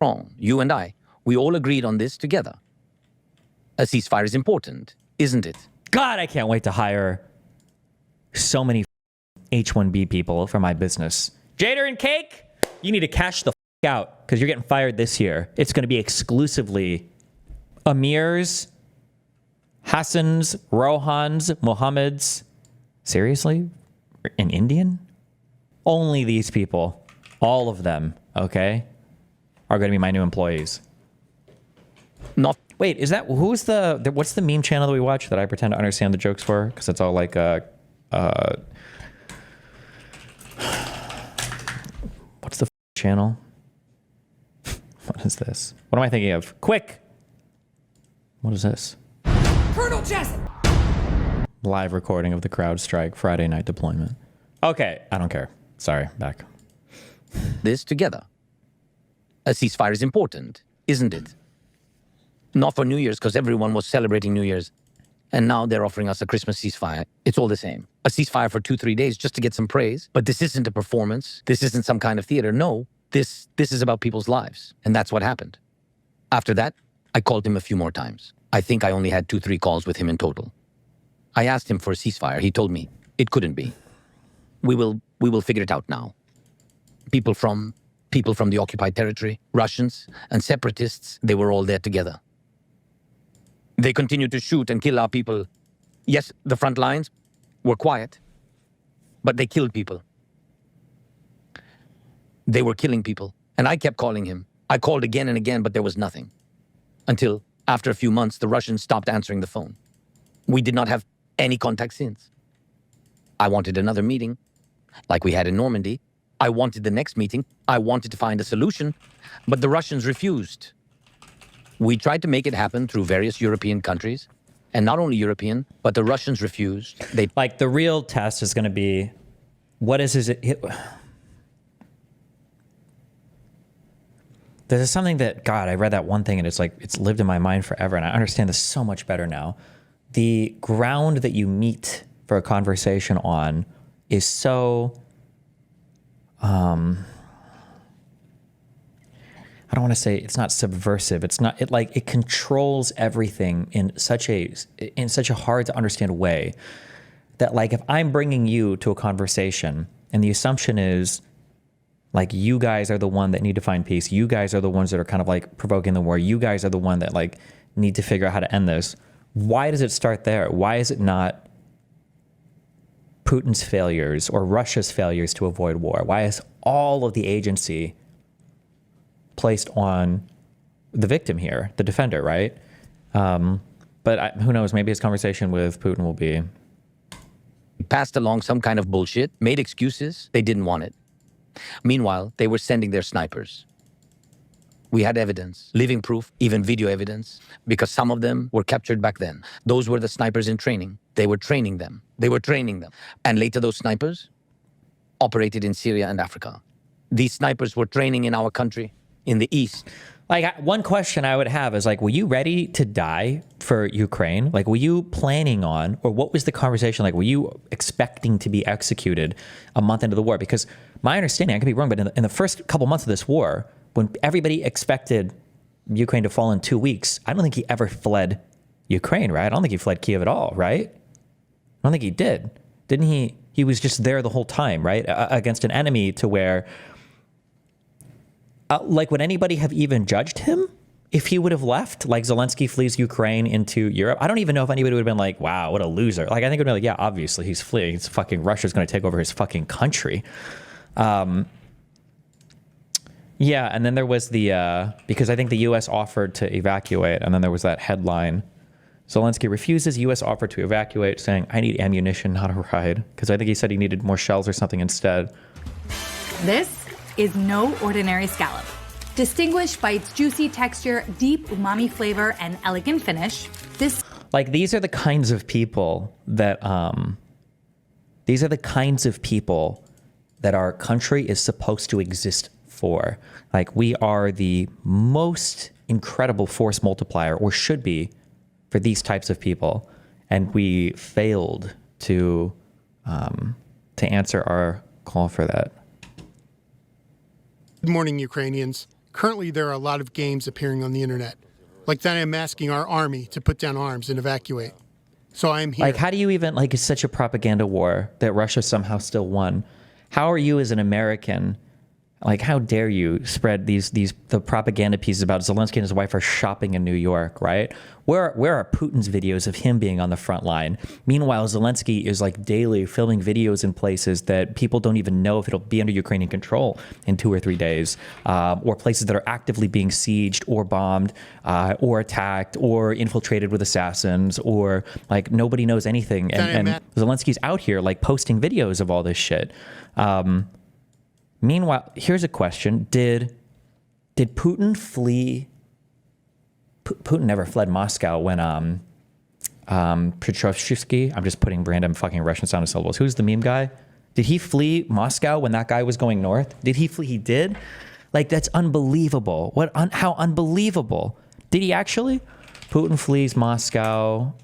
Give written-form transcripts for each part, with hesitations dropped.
wrong. You and I, we all agreed on this together. A ceasefire is important, isn't it? God, I can't wait to hire so many H-1B people for my business. Jader and Cake, you need to cash the out because you're getting fired this year. It's going to be exclusively Amirs, Hassans, Rohans, Mohammeds. Seriously? An Indian? Only these people, all of them, okay, are going to be my new employees. Not. Wait, is that, what's the meme channel that we watch that I pretend to understand the jokes for? Because it's all like, what's the channel? What is this? What am I thinking of? Quick! What is this? Colonel Jessup! Live recording of the CrowdStrike Friday night deployment. Okay, I don't care. Sorry, back. This together. A ceasefire is important, isn't it? Not for New Year's, because everyone was celebrating New Year's. And now they're offering us a Christmas ceasefire. It's all the same. A ceasefire for 2-3 days just to get some praise. But this isn't a performance. This isn't some kind of theater. No, this is about people's lives. And that's what happened. After that, I called him a few more times. I think I only had 2-3 calls with him in total. I asked him for a ceasefire. He told me it couldn't be. We will figure it out now. People from the occupied territory, Russians and separatists, they were all there together. They continued to shoot and kill our people. Yes, the front lines were quiet, but they killed people. They were killing people, and I kept calling him. I called again and again, but there was nothing. Until, after a few months, the Russians stopped answering the phone. We did not have any contact since. I wanted another meeting, like we had in Normandy. I wanted the next meeting. I wanted to find a solution, but the Russians refused. We tried to make it happen through various European countries, and not only European, but the Russians refused. They like the real test is going to be, what is it? There's something that, God, I read that one thing and it's like, it's lived in my mind forever. And I understand this so much better now. The ground that you meet for a conversation on is so, I don't want to say it's not subversive. It's not, it controls everything in such a hard to understand way that like, if I'm bringing you to a conversation and the assumption is like, you guys are the one that need to find peace. You guys are the ones that are kind of like provoking the war. You guys are the one that like need to figure out how to end this. Why does it start there? Why is it not Putin's failures or Russia's failures to avoid war? Why is all of the agency placed on the victim here, the defender, right? But who knows, maybe his conversation with Putin will be... passed along some kind of bullshit, made excuses. They didn't want it. Meanwhile, they were sending their snipers. We had evidence, living proof, even video evidence, because some of them were captured back then. Those were the snipers in training. They were training them. And later those snipers operated in Syria and Africa. These snipers were training in our country, in the East. Like, one question I would have is like, were you ready to die for Ukraine? Like, were you planning on, or what was the conversation like? Were you expecting to be executed a month into the war? Because my understanding, I could be wrong, but in the first couple months of this war, when everybody expected Ukraine to fall in 2 weeks, I don't think he ever fled Ukraine, right? I don't think he fled Kiev at all, right? I don't think he did. Didn't he? He was just there the whole time, right? Against an enemy to where... like, would anybody have even judged him if he would have left? Like, Zelenskyy flees Ukraine into Europe. I don't even know if anybody would have been like, wow, what a loser. Like, I think it would be like, yeah, obviously he's fleeing. It's fucking Russia's going to take over his fucking country. Yeah, and then there was the, because I think the U.S. offered to evacuate, and then there was that headline, Zelenskyy refuses, U.S. offered to evacuate, saying, I need ammunition, not a ride. Because I think he said he needed more shells or something instead. This is no ordinary scallop. Distinguished by its juicy texture, deep umami flavor, and elegant finish, this... Like, these are the kinds of people that, our country is supposed to exist for. Like, we are the most incredible force multiplier, or should be, for these types of people. And we failed to answer our call for that. Good morning, Ukrainians. Currently, there are a lot of games appearing on the internet, like that I'm asking our army to put down arms and evacuate. So I am here. Like, how do you even, like, it's such a propaganda war that Russia somehow still won. How are you as an American, like, how dare you spread the propaganda pieces about Zelenskyy and his wife are shopping in New York, right? Where are Putin's videos of him being on the front line? Meanwhile, Zelenskyy is like daily filming videos in places that people don't even know if it'll be under Ukrainian control in 2 or 3 days, or places that are actively being sieged or bombed, or attacked or infiltrated with assassins, or like nobody knows anything. And Zelensky's out here like posting videos of all this shit. Meanwhile, here's a question. Did Putin flee? Putin never fled Moscow when Petrovsky, I'm just putting random fucking Russian sounding syllables. Who's the meme guy? Did he flee Moscow when that guy was going north? Did he flee? He did? Like, that's unbelievable. How unbelievable. Did he actually? Putin flees Moscow.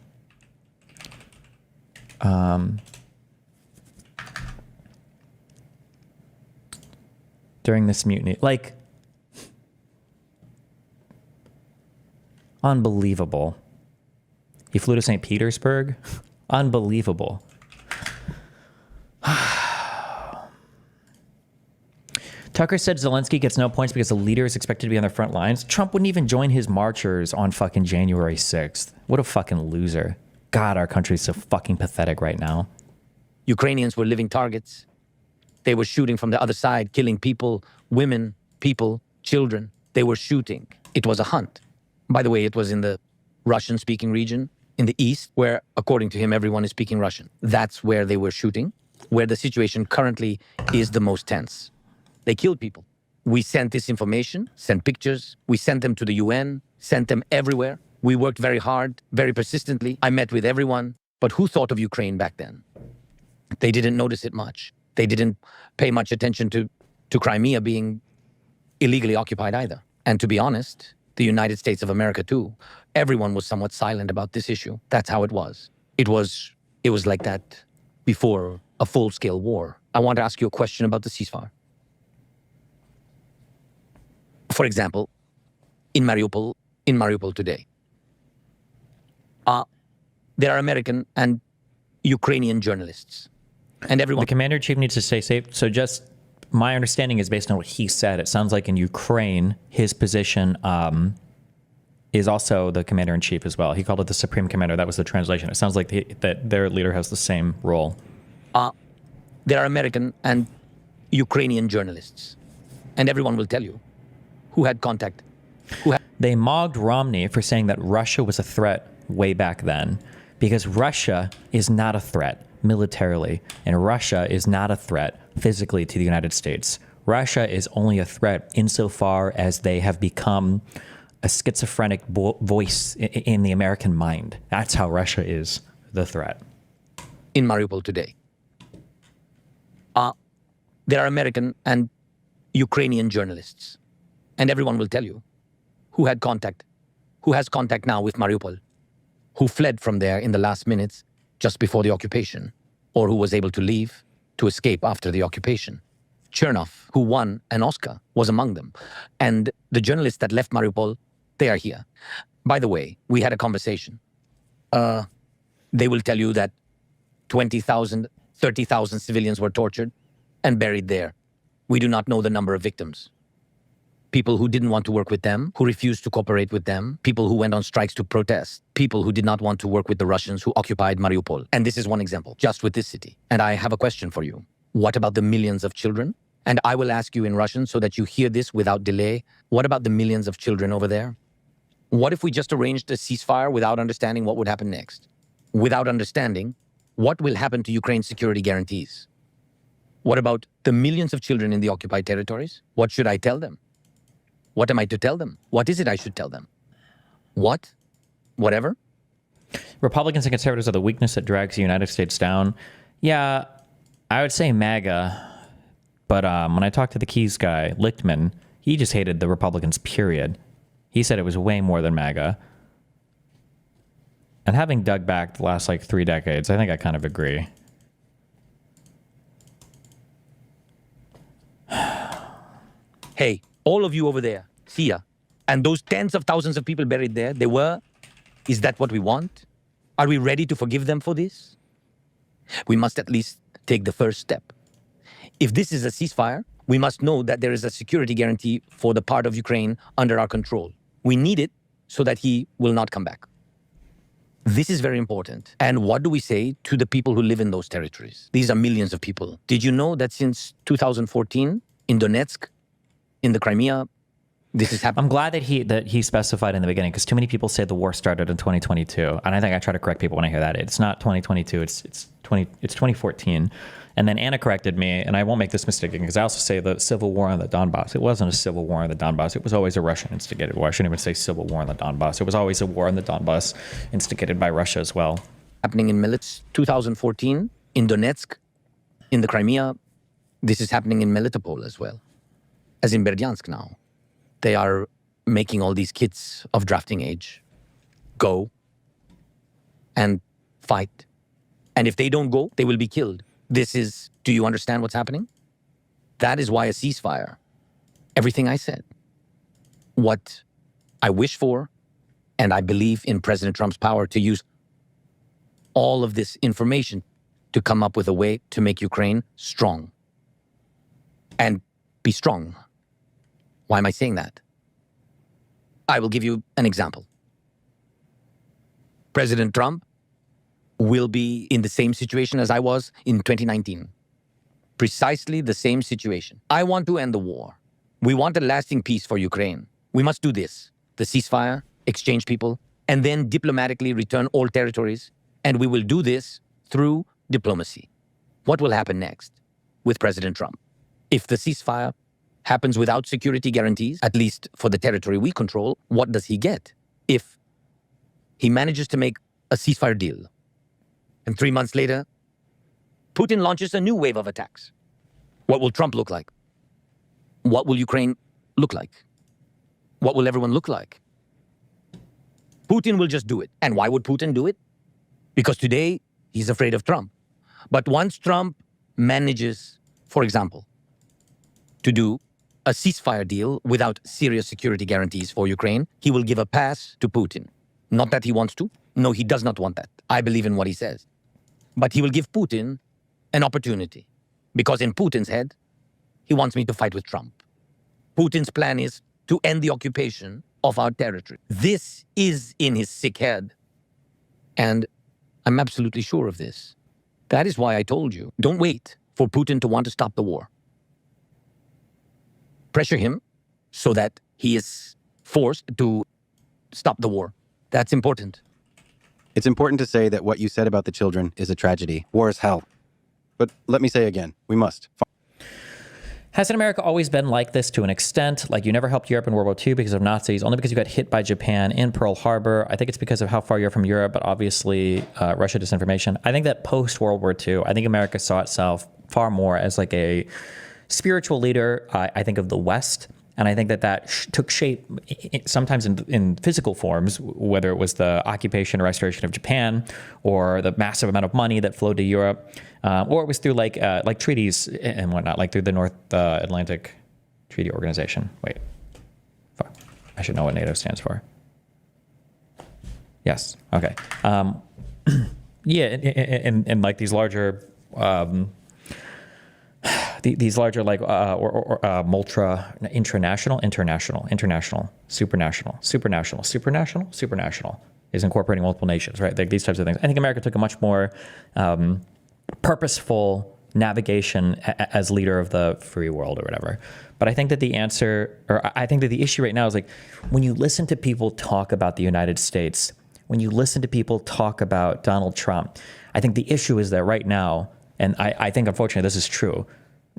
During this mutiny. Like, unbelievable. He flew to St. Petersburg. Unbelievable. Tucker said Zelenskyy gets no points because the leader is expected to be on the front lines. Trump wouldn't even join his marchers on fucking January 6th. What a fucking loser. God, our country's so fucking pathetic right now. Ukrainians were living targets. They were shooting from the other side, killing people, women, people, children. They were shooting. It was a hunt. By the way, it was in the Russian-speaking region, in the east, where, according to him, everyone is speaking Russian. That's where they were shooting, where the situation currently is the most tense. They killed people. We sent this information, sent pictures. We sent them to the UN, sent them everywhere. We worked very hard, very persistently. I met with everyone. But who thought of Ukraine back then? They didn't notice it much. They didn't pay much attention to Crimea being illegally occupied either. And to be honest, the United States of America too, everyone was somewhat silent about this issue. That's how it was. It was like that before a full-scale war. I want to ask you a question about the ceasefire. For example, in Mariupol today, there are American and Ukrainian journalists. And everyone. The commander-in-chief needs to stay safe. So just my understanding is based on what he said. It sounds like in Ukraine, his position is also the commander-in-chief as well. He called it the supreme commander. That was the translation. It sounds like that their leader has the same role. There are American and Ukrainian journalists. And everyone will tell you who had contact. They mocked Romney for saying that Russia was a threat way back then, because Russia is not a threat militarily, and Russia is not a threat physically to the United States. Russia is only a threat insofar as they have become a schizophrenic voice in the American mind. That's how Russia is the threat. In Mariupol today, there are American and Ukrainian journalists. And everyone will tell you who has contact now with Mariupol, who fled from there in the last minutes just before the occupation, or who was able to leave, to escape after the occupation. Chernov, who won an Oscar, was among them. And the journalists that left Mariupol, they are here. By the way, we had a conversation. They will tell you that 20,000, 30,000 civilians were tortured and buried there. We do not know the number of victims. People who didn't want to work with them, who refused to cooperate with them, people who went on strikes to protest, people who did not want to work with the Russians who occupied Mariupol. And this is one example, just with this city. And I have a question for you. What about the millions of children? And I will ask you in Russian so that you hear this without delay. What about the millions of children over there? What if we just arranged a ceasefire without understanding what would happen next? Without understanding what will happen to Ukraine's security guarantees? What about the millions of children in the occupied territories? What should I tell them? What am I to tell them? What is it I should tell them? What? Whatever? Republicans and conservatives are the weakness that drags the United States down. Yeah, I would say MAGA. But when I talked to the Keys guy, Lichtman, he just hated the Republicans, period. He said it was way more than MAGA. And having dug back the last, 3 decades, I think I kind of agree. Hey, all of you over there, See ya. And those tens of thousands of people buried there, is that what we want? Are we ready to forgive them for this? We must at least take the first step. If this is a ceasefire, we must know that there is a security guarantee for the part of Ukraine under our control. We need it so that he will not come back. This is very important. And what do we say to the people who live in those territories? These are millions of people. Did you know that since 2014, in Donetsk, in the Crimea, this is happening? I'm glad that he specified in the beginning, because too many people say the war started in 2022, and I think I try to correct people when I hear that. It's not 2022. It's 2014. And then Anna corrected me, and I won't make this mistake again, because I also say the civil war in the Donbass. It wasn't a civil war in the Donbass. It was always a Russian instigated war. I shouldn't even say civil war in the Donbass. It was always a war in the Donbass instigated by Russia as well. Happening in 2014 in Donetsk, in the Crimea. This is happening in Melitopol as well, as in Berdyansk now. They are making all these kids of drafting age go and fight. And if they don't go, they will be killed. Do you understand what's happening? That is why a ceasefire, everything I said, what I wish for, and I believe in President Trump's power to use all of this information to come up with a way to make Ukraine strong. And be strong. Why am I saying that? I will give you an example. President Trump will be in the same situation as I was in 2019. Precisely the same situation. I want to end the war. We want a lasting peace for Ukraine. We must do this. The ceasefire, exchange people, and then diplomatically return all territories. And we will do this through diplomacy. What will happen next with President Trump? If the ceasefire happens without security guarantees, at least for the territory we control, what does he get? If he manages to make a ceasefire deal, and 3 months later, Putin launches a new wave of attacks, what will Trump look like? What will Ukraine look like? What will everyone look like? Putin will just do it. And why would Putin do it? Because today, he's afraid of Trump. But once Trump manages, for example, to do a ceasefire deal without serious security guarantees for Ukraine, he will give a pass to Putin. Not that he wants to. No, he does not want that. I believe in what he says. But he will give Putin an opportunity. Because in Putin's head, he wants me to fight with Trump. Putin's plan is to end the occupation of our territory. This is in his sick head. And I'm absolutely sure of this. That is why I told you, don't wait for Putin to want to stop the war. Pressure him so that he is forced to stop the war. That's important. It's important to say that what you said about the children is a tragedy. War is hell. But let me say again, we must. Hasn't America always been like this to an extent? Like you never helped Europe in World War II because of Nazis, only because you got hit by Japan in Pearl Harbor. I think it's because of how far you're from Europe, but obviously Russia disinformation. I think that post-World War II, I think America saw itself far more as like a spiritual leader, I think, of the West. And I think that took shape sometimes in physical forms, whether it was the occupation or restoration of Japan or the massive amount of money that flowed to Europe, or it was through like treaties and whatnot, like through the North Atlantic Treaty Organization. Wait, fuck. I should know what NATO stands for. Yes. Okay. Yeah. And like these larger, these larger like multra international supranational is incorporating multiple nations, right? Like these types of things. I think America took a much more purposeful navigation as leader of the free world or whatever. But I think that the answer, or I think that the issue right now is like when you listen to people talk about the United States, when you listen to people talk about Donald Trump, I think the issue is that right now, and I think unfortunately this is true,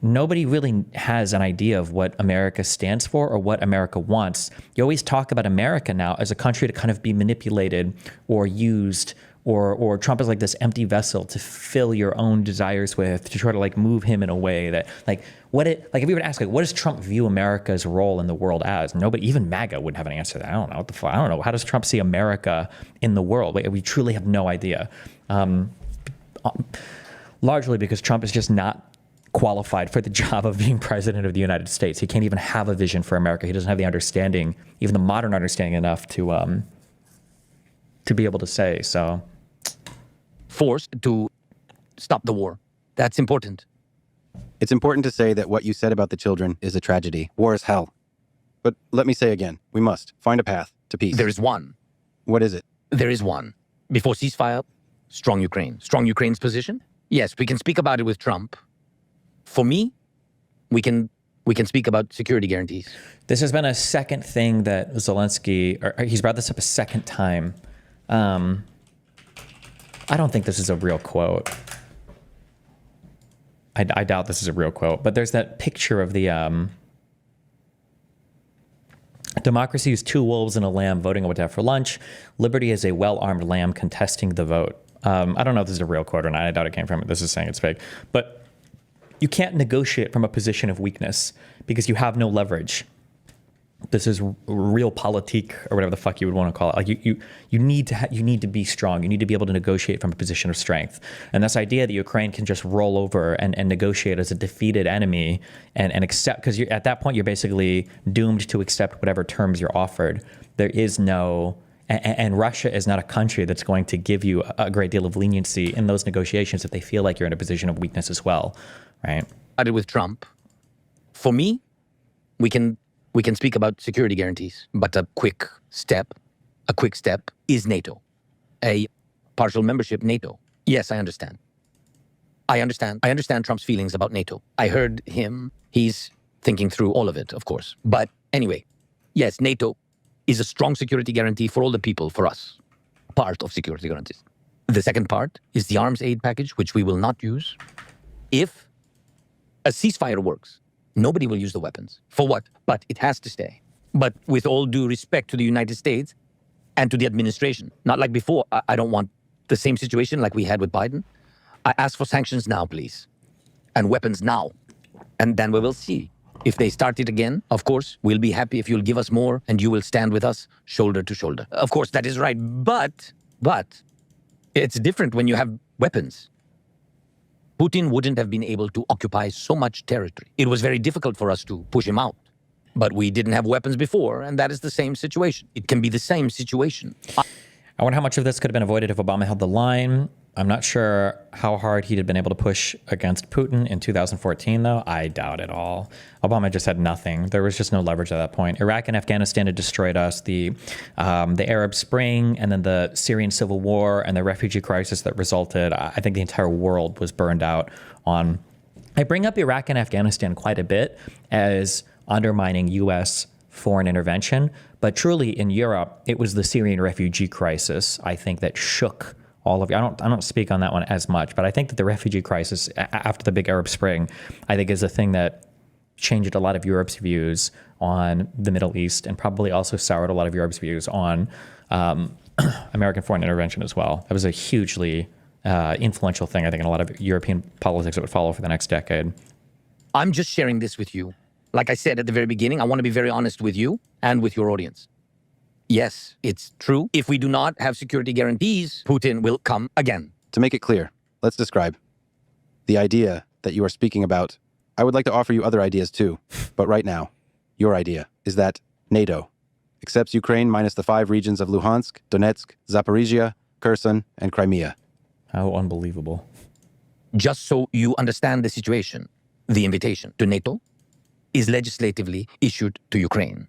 nobody really has an idea of what America stands for or what America wants. You always talk about America now as a country to kind of be manipulated or used, or Trump is like this empty vessel to fill your own desires with, to try to like move him in a way that like if you were to ask like what does Trump view America's role in the world as? Nobody, even MAGA, wouldn't have an answer to that. I don't know what the fuck. I don't know. How does Trump see America in the world? We truly have no idea. Largely because Trump is just not qualified for the job of being president of the United States. He can't even have a vision for America. He doesn't have the understanding, even the modern understanding enough to be able to say so. Forced to stop the war. That's important. It's important to say that what you said about the children is a tragedy. War is hell. But let me say again, we must find a path to peace. There is one. What is it? There is one. Before ceasefire, strong Ukraine. Strong Ukraine's position? Yes, we can speak about it with Trump. For me, we can speak about security guarantees. This has been a second thing that Zelenskyy, or he's brought this up a second time. I don't think this is a real quote. I doubt this is a real quote, but there's that picture of the democracy is two wolves and a lamb voting on what to have for lunch. Liberty is a well-armed lamb contesting the vote. I don't know if this is a real quote or not. I doubt it came from it. This is saying it's fake. But you can't negotiate from a position of weakness because you have no leverage. This is realpolitik or whatever the fuck you would want to call it. Like you need to be strong. You need to be able to negotiate from a position of strength. And this idea that Ukraine can just roll over and negotiate as a defeated enemy and accept, because at that point you're basically doomed to accept whatever terms you're offered. There is no, and Russia is not a country that's going to give you a great deal of leniency in those negotiations if they feel like you're in a position of weakness as well, right? I did with Trump. For me, we can speak about security guarantees, but a quick step is NATO. A partial membership, NATO. Yes, I understand. I understand Trump's feelings about NATO. I heard him. He's thinking through all of it, of course. But anyway, yes, NATO is a strong security guarantee for all the people, for us. Part of security guarantees. The second part is the arms aid package, which we will not use. If a ceasefire works, nobody will use the weapons. For what? But it has to stay. But with all due respect to the United States and to the administration, not like before. I don't want the same situation like we had with Biden. I ask for sanctions now, please. And weapons now. And then we will see. If they start it again, of course, we'll be happy if you'll give us more and you will stand with us shoulder to shoulder. Of course, that is right. But it's different when you have weapons. Putin wouldn't have been able to occupy so much territory. It was very difficult for us to push him out. But we didn't have weapons before, and that is the same situation. It can be the same situation. I wonder how much of this could have been avoided if Obama held the line. I'm not sure how hard he'd have been able to push against Putin in 2014, though. I doubt it all. Obama just had nothing. There was just no leverage at that point. Iraq and Afghanistan had destroyed us. The Arab Spring and then the Syrian civil war and the refugee crisis that resulted. I think the entire world was burned out on. I bring up Iraq and Afghanistan quite a bit as undermining U.S. foreign intervention. But truly in Europe, it was the Syrian refugee crisis, I think, that shook all of you. I don't speak on that one as much, but I think that the refugee crisis after the big Arab Spring, I think is a thing that changed a lot of Europe's views on the Middle East and probably also soured a lot of Europe's views on American foreign intervention as well. That was a hugely influential thing, I think, in a lot of European politics that would follow for the next decade. I'm just sharing this with you. Like I said at the very beginning, I want to be very honest with you and with your audience. Yes, it's true. If we do not have security guarantees, Putin will come again. To make it clear, let's describe. The idea that you are speaking about, I would like to offer you other ideas too. But right now, your idea is that NATO accepts Ukraine minus the 5 regions of Luhansk, Donetsk, Zaporizhia, Kherson, and Crimea. How unbelievable. Just so you understand the situation, the invitation to NATO is legislatively issued to Ukraine.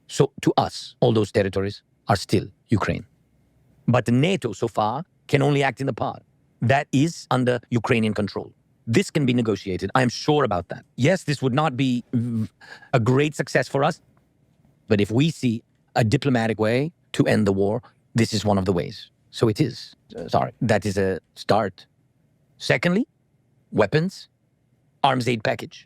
So to us, all those territories are still Ukraine. But NATO so far can only act in the part that is under Ukrainian control. This can be negotiated. I am sure about that. Yes, this would not be a great success for us, but if we see a diplomatic way to end the war, this is one of the ways. So it is. That is a start. Secondly, weapons, arms aid package.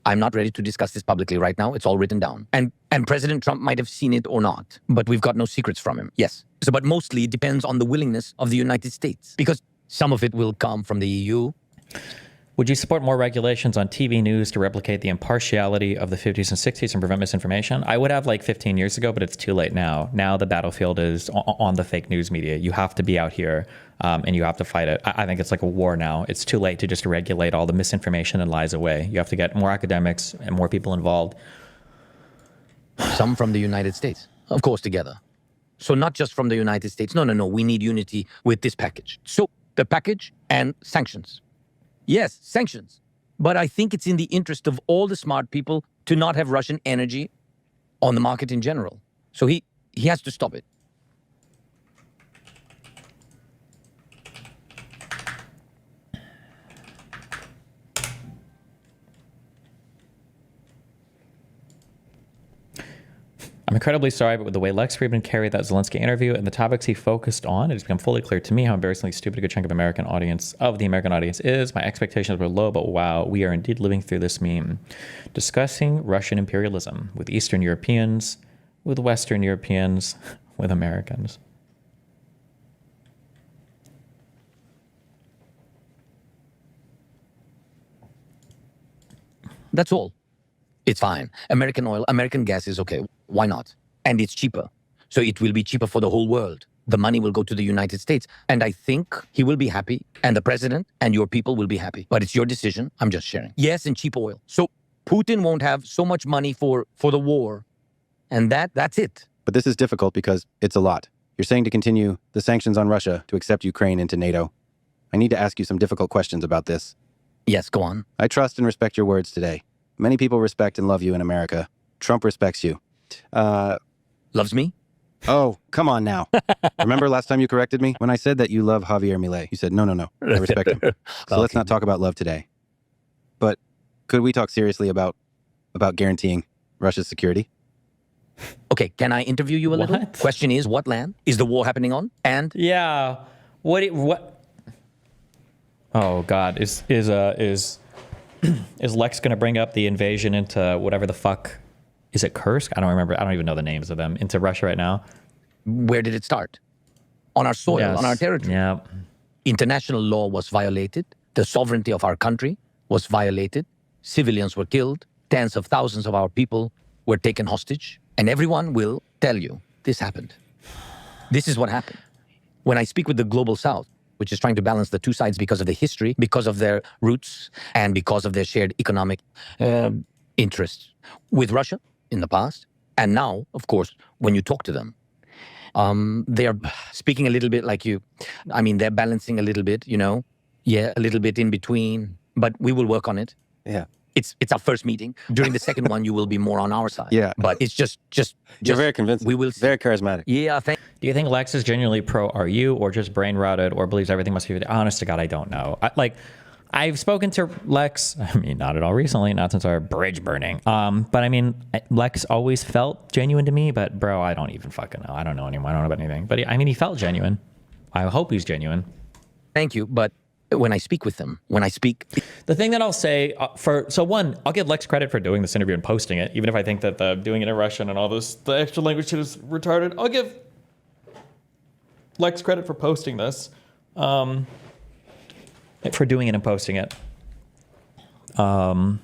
I'm not ready to discuss this publicly right now. It's all written down. And President Trump might have seen it or not, but we've got no secrets from him. Yes. So, but mostly it depends on the willingness of the United States, because some of it will come from the EU. Would you support more regulations on TV news to replicate the impartiality of the 50s and 60s and prevent misinformation? I would have like 15 years ago, but it's too late now. Now the battlefield is on the fake news media. You have to be out here and you have to fight it. I think it's like a war now. It's too late to just regulate all the misinformation and lies away. You have to get more academics and more people involved. Some from the United States, of course, together. So not just from the United States. No. We need unity with this package. So the package and sanctions. Yes, sanctions. But I think it's in the interest of all the smart people to not have Russian energy on the market in general. So he has to stop it. I'm incredibly sorry, but with the way Lex Fridman carried that Zelenskyy interview and the topics he focused on, it has become fully clear to me how embarrassingly stupid a good chunk of the American audience is. My expectations were low, but wow, we are indeed living through this meme. Discussing Russian imperialism with Eastern Europeans, with Western Europeans, with Americans. That's all. It's fine. American oil, American gas is okay. Why not? And it's cheaper. So it will be cheaper for the whole world. The money will go to the United States. And I think he will be happy. And the president and your people will be happy. But it's your decision. I'm just sharing. Yes, and cheap oil. So Putin won't have so much money for the war. And that's it. But this is difficult because it's a lot. You're saying to continue the sanctions on Russia to accept Ukraine into NATO. I need to ask you some difficult questions about this. Yes, go on. I trust and respect your words today. Many people respect and love you in America. Trump respects you. Loves me? Oh, come on now. Remember last time you corrected me? When I said that you love Javier Milei, you said, no, I respect him. So let's not talk about love today. But could we talk seriously about guaranteeing Russia's security? Okay, can I interview you a little? What? Question is, what land is the war happening on? And Yeah. What? Oh God, is Lex going to bring up the invasion into whatever the fuck? Is it Kursk? I don't remember. I don't even know the names of them. Into Russia right now. where did it start? On our soil, Yes. on our territory. Yeah. International law was violated. The sovereignty of our country was violated. Civilians were killed. Tens of thousands of our people were taken hostage. And everyone will tell you this happened. This is what happened. When I speak with the Global South, which is trying to balance the two sides because of the history, because of their roots, and because of their shared economic interests with Russia in the past, and now, of course, when you talk to them, they are speaking a little bit like you. I mean, they're balancing a little bit, a little bit in between, but we will work on it. Yeah. It's our first meeting. During the second one, you will be more on our side. Yeah. But it's just You're very convincing. We will see. Very charismatic. Yeah, Do you think Lex is genuinely pro-RU or just brain rotted or believes everything must be... Honest to God, I don't know. I've spoken to Lex, I mean, not at all recently, not since our bridge burning. But I mean, Lex always felt genuine to me, but bro, I don't even fucking know. I don't know anymore. I don't know about anything. But I mean, he felt genuine. I hope he's genuine. Thank you. But when I speak with them, The thing that I'll say I'll give Lex credit for doing this interview and posting it, even if I think that the doing it in Russian and all this, the extra language shit is retarded. I'll give Lex credit for posting this, for doing it and posting it. However,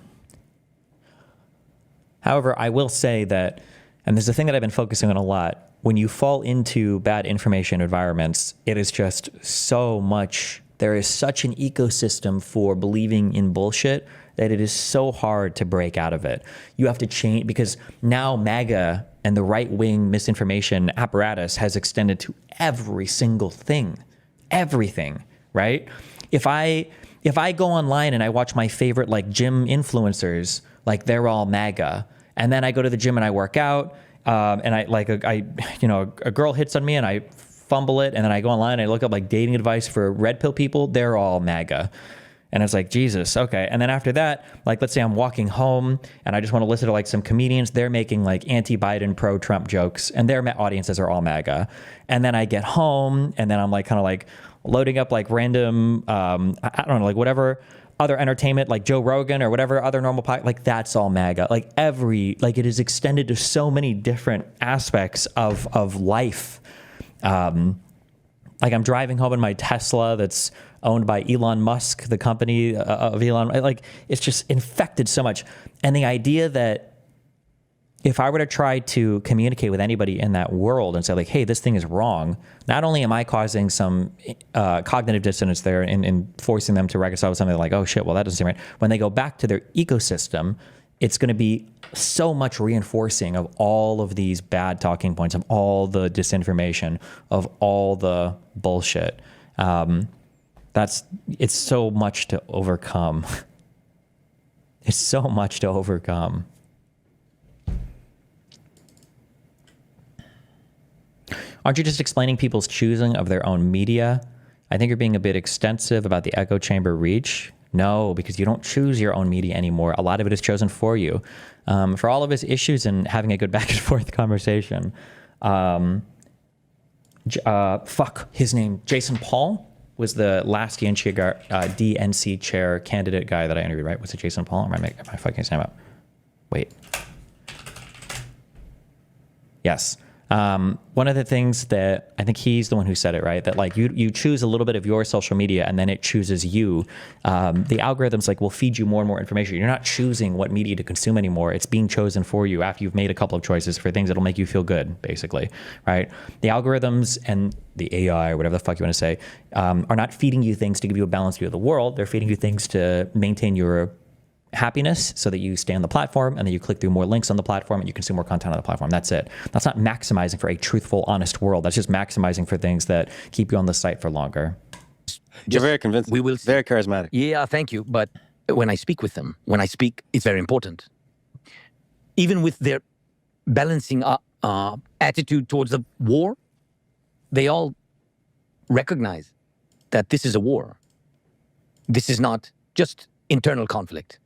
I will say that, and there's a thing that I've been focusing on a lot, when you fall into bad information environments, it is just so much. There is such an ecosystem for believing in bullshit that it is so hard to break out of it. You have to change, because now MAGA and the right-wing misinformation apparatus has extended to every single thing, everything, right? If I go online and I watch my favorite gym influencers, they're all MAGA, and then I go to the gym and I work out, and a girl hits on me and I fumble it, and then I go online and I look up dating advice for red pill people, they're all MAGA. And it's Jesus, okay. And then after that, let's say I'm walking home and I just want to listen to some comedians, they're making anti-Biden, pro-Trump jokes, and their audiences are all MAGA. And then I get home and then I'm loading up random, I don't know, whatever other entertainment, Joe Rogan or whatever other normal that's all MAGA. It is extended to so many different aspects of life. Like I'm driving home in my Tesla that's owned by Elon Musk, the company of Elon. Like it's just infected so much. And the idea that if I were to try to communicate with anybody in that world and say like, hey, this thing is wrong, not only am I causing some cognitive dissonance there and forcing them to reconcile with something like, oh shit, well, that doesn't seem right. When they go back to their ecosystem, it's going to be so much reinforcing of all of these bad talking points, of all the disinformation, of all the bullshit. It's so much to overcome. It's so much to overcome. Aren't you just explaining people's choosing of their own media? I think you're being a bit extensive about the echo chamber reach. No, because you don't choose your own media anymore. A lot of it is chosen for you. For all of his issues and having a good back and forth conversation. His name, Jason Paul, was the last DNC chair candidate guy that I interviewed, right? Was it Jason Paul? Am I fucking his name up? Wait. Yes. One of the things that I think he's the one who said it, right? That like you choose a little bit of your social media and then it chooses you. The algorithms like will feed you more and more information. You're not choosing what media to consume anymore. It's being chosen for you after you've made a couple of choices for things that'll make you feel good, basically, right? The algorithms and the AI or whatever the fuck you want to say are not feeding you things to give you a balanced view of the world. They're feeding you things to maintain your happiness so that you stay on the platform and then you click through more links on the platform and you consume more content on the platform. That's it. That's not maximizing for a truthful, honest world. That's just maximizing for things that keep you on the site for longer. You're very convincing. We will see. Very charismatic. Yeah, thank you. But when I speak with them, it's very important. Even with their balancing attitude towards the war, they all recognize that this is a war. This is not just internal conflict.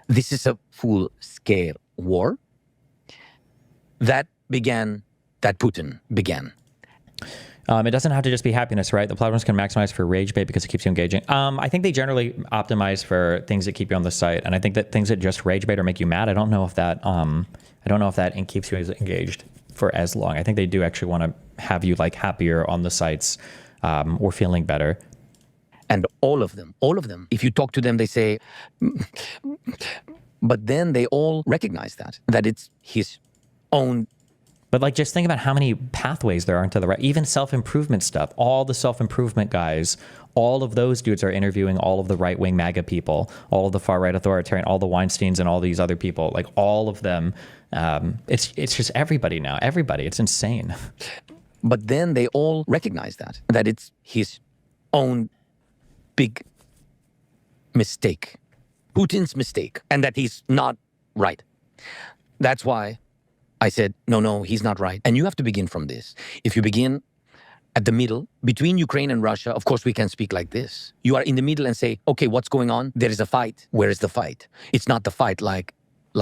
This is a full-scale war that Putin began. It doesn't have to just be happiness, right? The platforms can maximize for rage bait because it keeps you engaging. I think they generally optimize for things that keep you on the site, and I think that things that just rage bait or make you mad, I don't know if that keeps you engaged for as long. I think they do actually want to have you like happier on the sites or feeling better. And all of them, if you talk to them, they say, but then they all recognize that it's his own. But like, just think about how many pathways there are into the right, even self-improvement stuff, all the self-improvement guys, all of those dudes are interviewing all of the right-wing MAGA people, all of the far-right authoritarian, all the Weinsteins and all these other people, like all of them. It's just everybody now, everybody. It's insane. But then they all recognize that it's his own big mistake, Putin's mistake, and that he's not right. That's why I said, no, he's not right. And you have to begin from this. If you begin at the middle, between Ukraine and Russia, of course, we can speak like this. You are in the middle and say, okay, what's going on? There is a fight. Where is the fight? It's not the fight like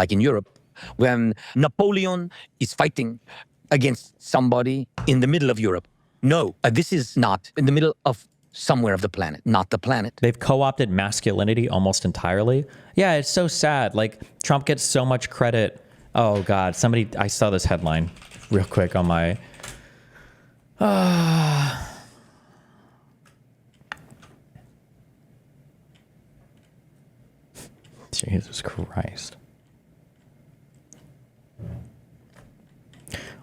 in Europe, when Napoleon is fighting against somebody in the middle of Europe. No, this is not in the middle of somewhere of the planet, not the planet. They've co-opted masculinity almost entirely. Yeah, it's so sad. Like, Trump gets so much credit. Oh, God. I saw this headline real quick on my... Jesus Christ.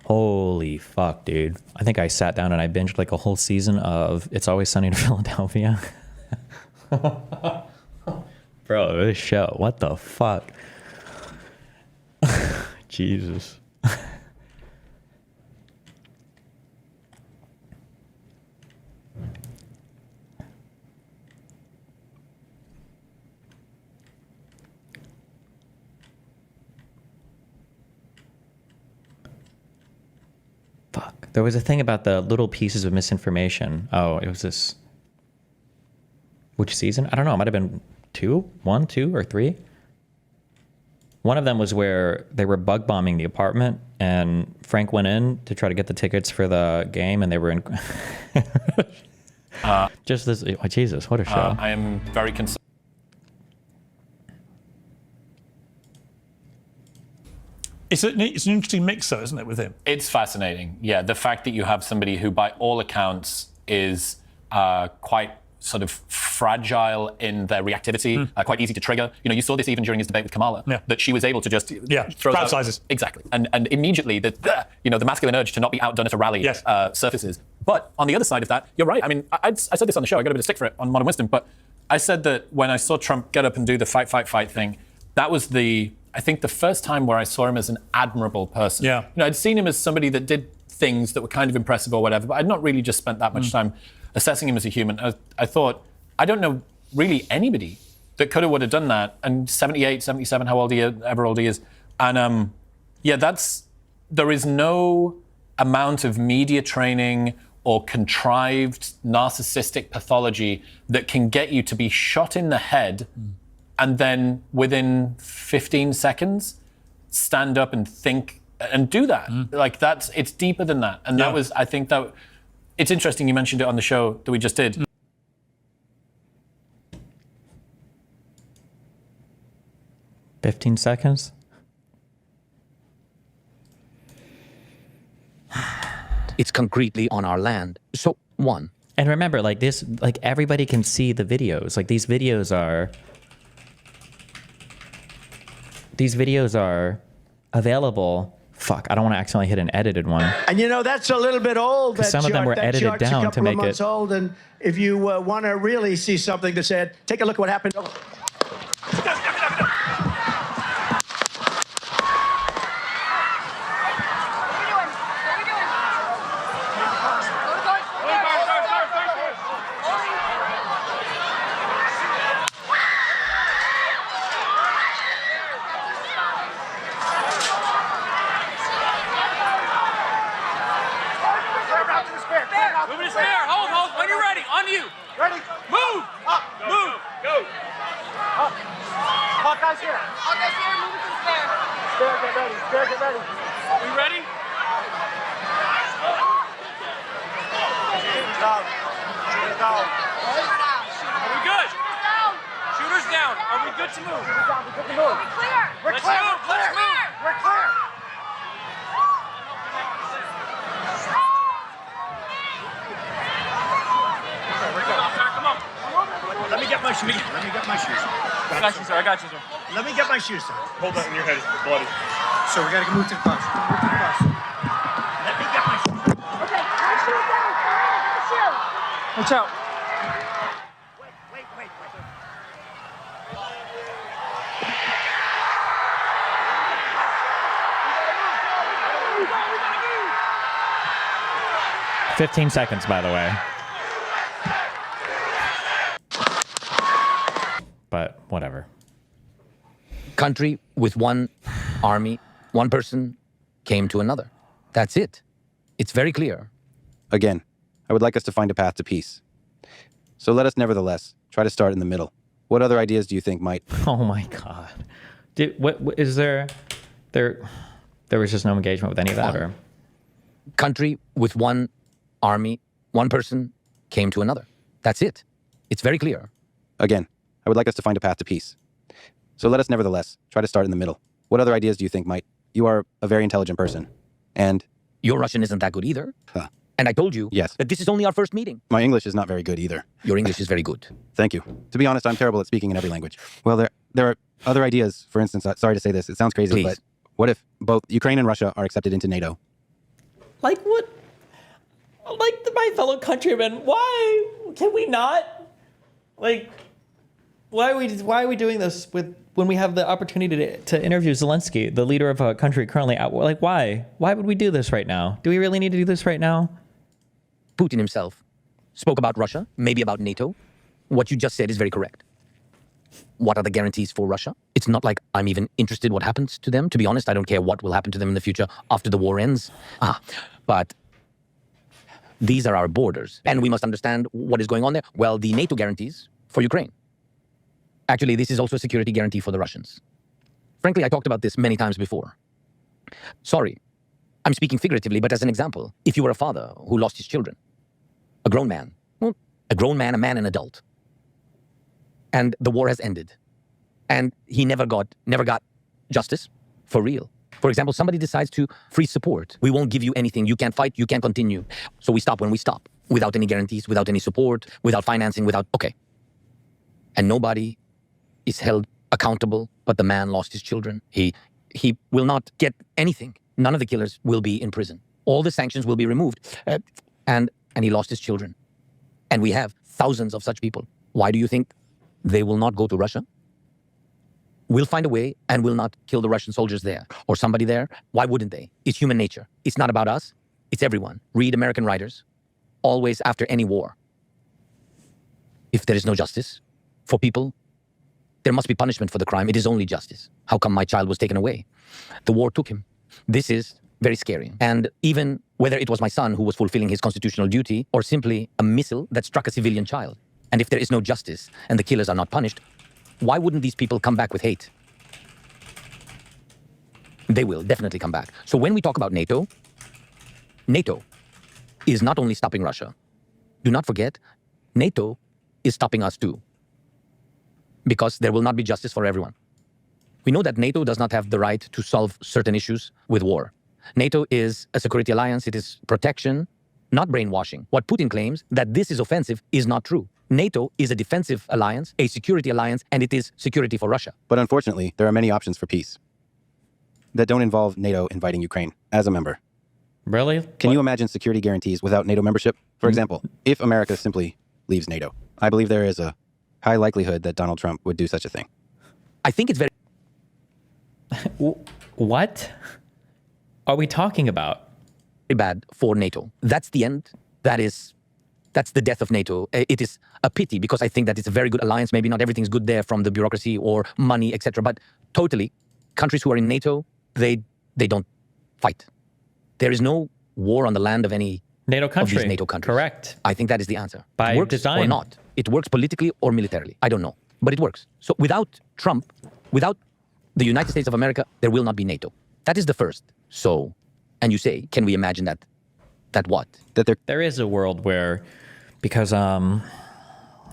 Holy fuck, dude. I think I sat down and I binged like a whole season of It's Always Sunny in Philadelphia. Bro, this show, what the fuck? Jesus. Fuck. There was a thing about the little pieces of misinformation. Oh, it was this. Which season? I don't know. It might have been 1, 2, or 3. One of them was where they were bug bombing the apartment, and Frank went in to try to get the tickets for the game, and they were in. Just this. Oh, Jesus, what a show! I am very concerned. It's an interesting mix, though, isn't it, with him? It's fascinating. Yeah, the fact that you have somebody who, by all accounts, is quite sort of fragile in their reactivity, quite easy to trigger. You know, you saw this even during his debate with Kamala, that she was able to just throw crowd out, sizes. exactly, and immediately the masculine urge to not be outdone at a rally surfaces. But on the other side of that, you're right. I mean, I said this on the show. I got a bit of stick for it on Modern Wisdom, but I said that when I saw Trump get up and do the fight thing, that was I think the first time where I saw him as an admirable person. Yeah. You know, I'd seen him as somebody that did things that were kind of impressive or whatever, but I'd not really just spent that much time assessing him as a human. I thought, I don't know really anybody that could have would have done that. And 78, 77, however old he is. And there is no amount of media training or contrived narcissistic pathology that can get you to be shot in the head and then within 15 seconds stand up and think and do that. Like it's deeper than that. And that was, I think that it's interesting you mentioned it on the show that we just did. 15 seconds? It's concretely on our land. So, one. And remember, like this, like everybody can see the videos. Like these videos are available. Fuck, I don't want to accidentally hit an edited one. And you know, that's a little bit old. That some of them were that edited chart's down a to couple make of months it old, and if you want to really see something that said, take a look at what happened. Moving to spare. Hold. When you're ready. On you. Ready. Move. Up. Move. Go. Up. Hawkeye's here. Hawkeye's here. Moving to the spare. Spare, get ready. Spare, get ready. We ready? Down. Down. Are we good? Shooters down. Are we good to move? Shooters down. We're good to move. We're clear. We're clear. Let's move. We're clear. Let me get my shoes. Let me get my shoes. I got you, sir. I got you, sir. Let me get my shoes, sir. Hold that in your head. It's bloody. So we gotta move to the bus. Move to the bus. Let me get my shoes. Okay, my shoes down. My shoes. Watch out. Wait. 15 seconds, by the way. But whatever. Country with one army, one person came to another. That's it. It's very clear. Again, I would like us to find a path to peace. So let us nevertheless try to start in the middle. What other ideas do you think might... Oh my God. What is there was just no engagement with any of that? Or? Country with one army, one person came to another. That's it. It's very clear. Again, I would like us to find a path to peace. So let us nevertheless try to start in the middle. What other ideas do you think might... You are a very intelligent person. And... Your Russian isn't that good either. Huh. And I told you that this is only our first meeting. My English is not very good either. Your English is very good. Thank you. To be honest, I'm terrible at speaking in every language. Well, there are other ideas. For instance, sorry to say this, it sounds crazy, Please. but what if both Ukraine and Russia are accepted into NATO? Like what? Like my fellow countrymen, why can we not? Like, why are we doing this when we have the opportunity to interview Zelenskyy, the leader of a country currently out? Like, why? Why would we do this right now? Do we really need to do this right now? Putin himself spoke about Russia, maybe about NATO. What you just said is very correct. What are the guarantees for Russia? It's not like I'm even interested what happens to them. To be honest, I don't care what will happen to them in the future after the war ends. But these are our borders, and we must understand what is going on there. Well, the NATO guarantees for Ukraine. Actually, this is also a security guarantee for the Russians. Frankly, I talked about this many times before. Sorry, I'm speaking figuratively, but as an example, if you were a father who lost his children, a grown man, a man, an adult, and the war has ended, and he never got justice for real. For example, somebody decides to freeze support. We won't give you anything. You can't fight. You can't continue. So we stop when we stop. without any guarantees, without any support, without financing, okay. And nobody is held accountable, but the man lost his children. He will not get anything. None of the killers will be in prison. All the sanctions will be removed. And he lost his children. And we have thousands of such people. Why do you think they will not go to Russia? We'll find a way and will not kill the Russian soldiers there or somebody there. Why wouldn't they? It's human nature. It's not about us. It's everyone. Read American writers. Always after any war. If there is no justice for people, there must be punishment for the crime. It is only justice. How come my child was taken away? The war took him. This is very scary. And even whether it was my son who was fulfilling his constitutional duty or simply a missile that struck a civilian child. And if there is no justice and the killers are not punished, why wouldn't these people come back with hate? They will definitely come back. So when we talk about NATO, NATO is not only stopping Russia. Do not forget, NATO is stopping us too. Because there will not be justice for everyone. We know that NATO does not have the right to solve certain issues with war. NATO is a security alliance. It is protection, not brainwashing. What Putin claims, that this is offensive, is not true. NATO is a defensive alliance, a security alliance, and it is security for Russia. But unfortunately, there are many options for peace that don't involve NATO inviting Ukraine as a member. Really? Can you imagine security guarantees without NATO membership? For example, if America simply leaves NATO, I believe there is a high likelihood that Donald Trump would do such a thing. I think it's very... What are we talking about? bad for NATO. That's the end. That's the death of NATO. It is a pity because I think that it's a very good alliance. Maybe not everything's good there from the bureaucracy or money, etc. But totally, countries who are in NATO, they don't fight. There is no war on the land of any NATO country. Of these NATO countries. Correct. I think that is the answer. By it works design. or not. It works politically or militarily. I don't know. But it works. So without Trump, without the United States of America, there will not be NATO. That is the first. So, and you say, can we imagine that? That what? That there is a world where, because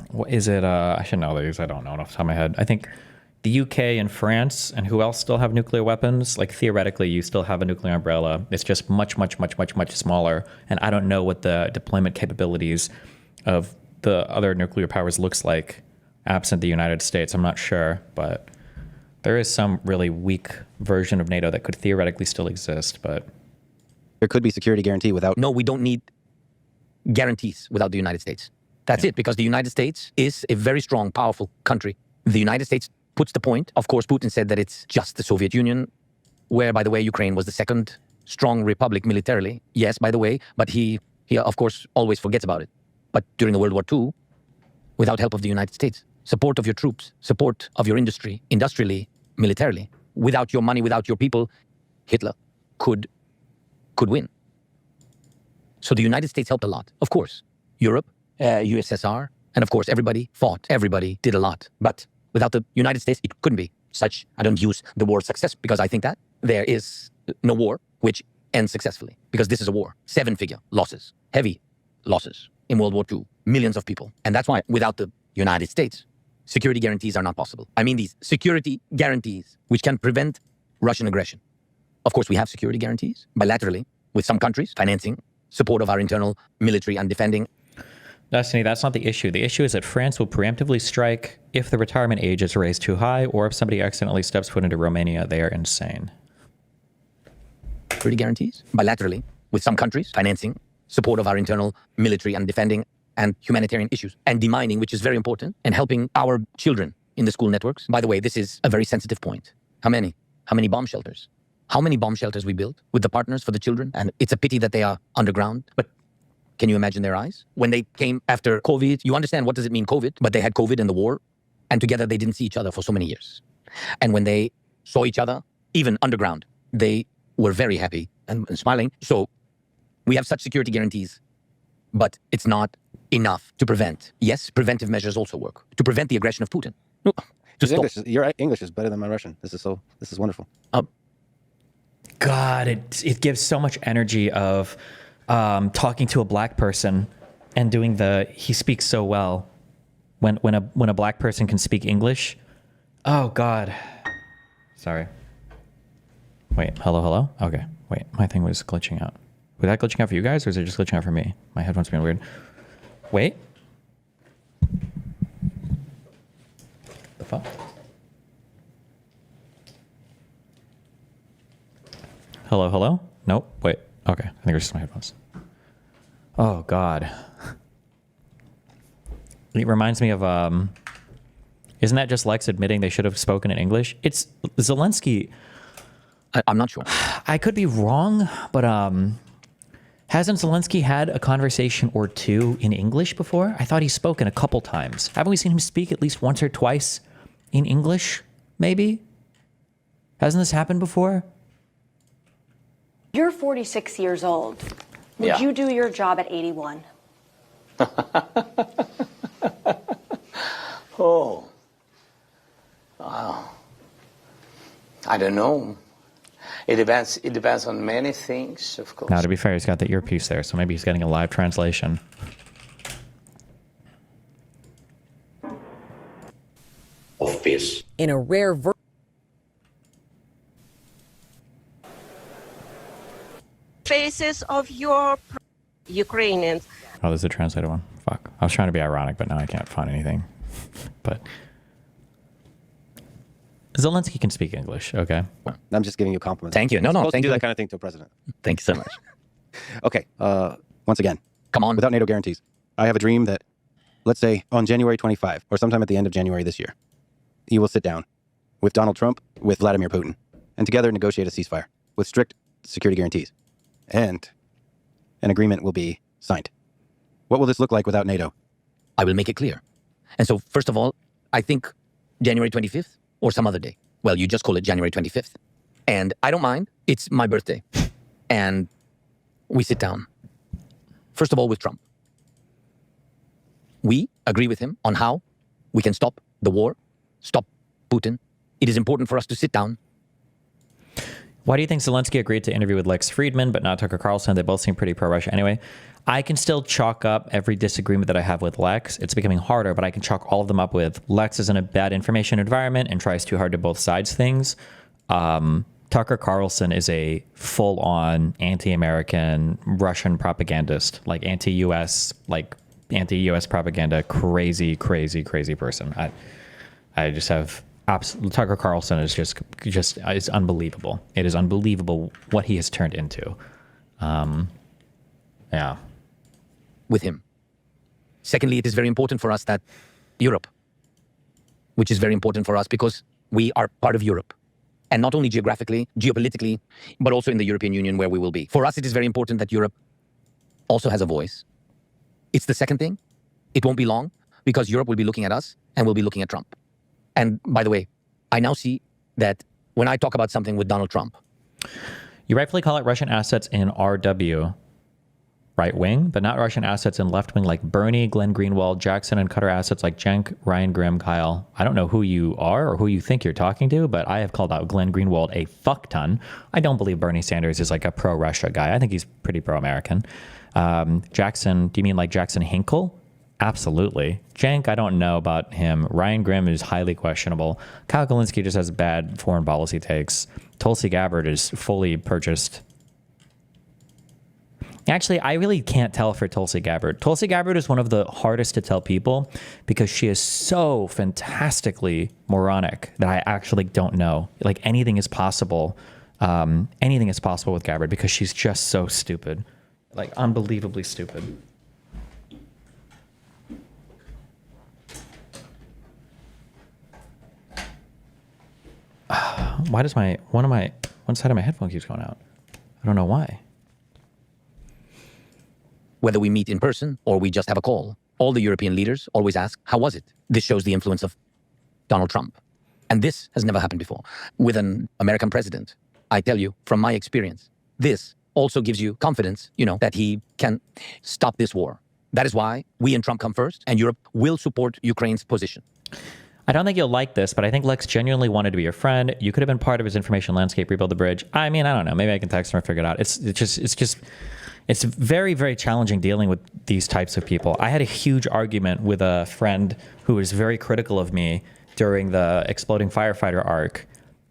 what is it? I should know these. I don't know off the top of my head. I think the UK and France and who else still have nuclear weapons? Like theoretically, you still have a nuclear umbrella. It's just much smaller. And I don't know what the deployment capabilities of the other nuclear powers looks like absent the United States. I'm not sure, but there is some really weak version of NATO that could theoretically still exist, but there could be security guarantee without... No, we don't need guarantees without the United States. That's it, because the United States is a very strong, powerful country. The United States puts the point. Of course, Putin said that it's just the Soviet Union, where, by the way, Ukraine was the second strong republic militarily. Yes, by the way, but he of course, always forgets about it. But during the World War II, without help of the United States, support of your troops, support of your industry, industrially, militarily, without your money, without your people, Hitler could win. So the United States helped a lot. Of course, Europe, USSR, and of course, everybody fought. Everybody did a lot. But without the United States, it couldn't be such. I don't use the word success because I think that there is no war which ends successfully, because this is a war. 7-figure losses, heavy losses in World War II, millions of people. And that's why without the United States, security guarantees are not possible. I mean these security guarantees which can prevent Russian aggression. Of course, we have security guarantees bilaterally with some countries, financing, support of our internal military and defending. Destiny, that's not the issue. The issue is that France will preemptively strike if the retirement age is raised too high or if somebody accidentally steps foot into Romania. They are insane. Security guarantees bilaterally with some countries, financing, support of our internal military and defending and humanitarian issues, and demining, which is very important, and helping our children in the school networks. By the way, this is a very sensitive point. How many? How many bomb shelters? How many bomb shelters we built with the partners for the children? And it's a pity that they are underground, but can you imagine their eyes? When they came after COVID, you understand what does it mean COVID, but they had COVID and the war, and together they didn't see each other for so many years. And when they saw each other, even underground, they were very happy and smiling. So we have such security guarantees, but it's not enough to prevent. Yes, preventive measures also work. To prevent the aggression of Putin. Your English is better than my Russian. This is wonderful. God, it gives so much energy of talking to a black person and doing he speaks so well. When a black person can speak English. Oh God. Sorry. Wait, hello? Okay, wait, my thing was glitching out. Was that glitching out for you guys, or is it just glitching out for me? My headphones being weird. Wait. The fuck? Hello, hello? Nope. Wait. Okay. I think it's just my headphones. Oh, God. It reminds me of, isn't that just Lex admitting they should have spoken in English? It's Zelenskyy. I'm not sure. I could be wrong, but hasn't Zelenskyy had a conversation or two in English before? I thought he's spoken a couple times. Haven't we seen him speak at least once or twice in English, maybe? Hasn't this happened before? You're 46 years old. Would you do your job at 81? Oh. Wow. I don't know. It depends on many things, of course. Now, to be fair, he's got the earpiece there, so maybe he's getting a live translation. Of peace. In a rare faces of your Ukrainians. Oh, there's a translated one. Fuck. I was trying to be ironic, but now I can't find anything. But Zelenskyy can speak English, okay? I'm just giving you compliments. Thank you. No, no, Supposed to thank do you. that kind of thing to a president. Thank you so much. Okay. Once again, Come on. without NATO guarantees, I have a dream that, let's say, on January 25, or sometime at the end of January this year, you will sit down with Donald Trump, with Vladimir Putin, and together negotiate a ceasefire with strict security guarantees. And an agreement will be signed. What will this look like without NATO? I will make it clear. And so, first of all, I think January 25th or some other day. Well, you just call it January 25th. And I don't mind. It's my birthday. And we sit down. First of all, with Trump. We agree with him on how we can stop the war, stop Putin. It is important for us to sit down. Why do you think Zelenskyy agreed to interview with Lex Fridman, but not Tucker Carlson? They both seem pretty pro-Russia anyway. I can still chalk up every disagreement that I have with Lex. It's becoming harder, but I can chalk all of them up with Lex is in a bad information environment and tries too hard to both sides things. Tucker Carlson is a full-on anti-American Russian propagandist, like anti-US propaganda, crazy person. I just have... Tucker Carlson is just is unbelievable. It is unbelievable what he has turned into. Yeah. With him. Secondly, it is very important for us that Europe, which is very important for us because we are part of Europe. And not only geographically, geopolitically, but also in the European Union where we will be. For us, it is very important that Europe also has a voice. It's the second thing. It won't be long because Europe will be looking at us and we'll be looking at Trump. And by the way, I now see that when I talk about something with Donald Trump. You rightfully call it Russian assets in RW, right wing, but not Russian assets in left wing like Bernie, Glenn Greenwald, Jackson, and Cutter assets like Cenk, Ryan Grimm, Kyle. I don't know who you are or who you think you're talking to, but I have called out Glenn Greenwald a fuck ton. I don't believe Bernie Sanders is like a pro-Russia guy. I think he's pretty pro-American. Jackson, do you mean like Jackson Hinkle? Absolutely. Cenk, I don't know about him. Ryan Grimm is highly questionable. Kyle Kalinske just has bad foreign policy takes. Tulsi Gabbard is fully purchased. Actually, I really can't tell for Tulsi Gabbard. Tulsi Gabbard is one of the hardest to tell people because she is so fantastically moronic that I actually don't know. Like anything is possible. Anything is possible with Gabbard because she's just so stupid. Like unbelievably stupid. Why does one side of my headphone keeps going out? I don't know why. Whether we meet in person or we just have a call, all the European leaders always ask, how was it? This shows the influence of Donald Trump. And this has never happened before. With an American president, I tell you, from my experience, this also gives you confidence, that he can stop this war. That is why we and Trump come first, and Europe will support Ukraine's position. I don't think you'll like this, but I think Lex genuinely wanted to be your friend. You could have been part of his information landscape, rebuild the bridge. I mean, I don't know. Maybe I can text him or figure it out. It's very, very challenging dealing with these types of people. I had a huge argument with a friend who was very critical of me during the exploding firefighter arc.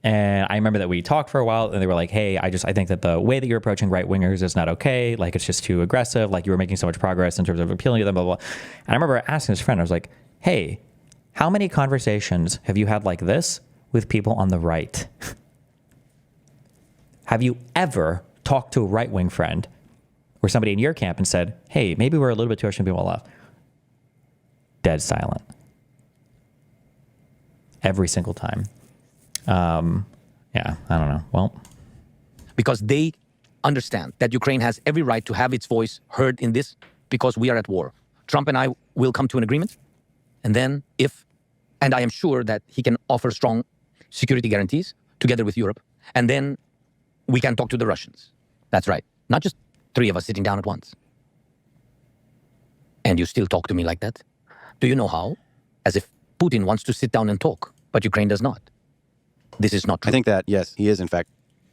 And I remember that we talked for a while and they were like, hey, I think that the way that you're approaching right wingers is not okay. Like, it's just too aggressive. Like, you were making so much progress in terms of appealing to them, blah, blah, blah. And I remember asking this friend, I was like, hey, how many conversations have you had like this with people on the right? Have you ever talked to a right wing friend or somebody in your camp and said, hey, maybe we're a little bit too harsh on people on the left? Dead silent. Every single time. Yeah, I don't know. Well, because they understand that Ukraine has every right to have its voice heard in this, because we are at war. Trump and I will come to an agreement. And then and I am sure that he can offer strong security guarantees together with Europe. And then we can talk to the Russians. That's right. Not just three of us sitting down at once. And you still talk to me like that? Do you know how? As if Putin wants to sit down and talk, but Ukraine does not. This is not true. I think that, yes, he is in fact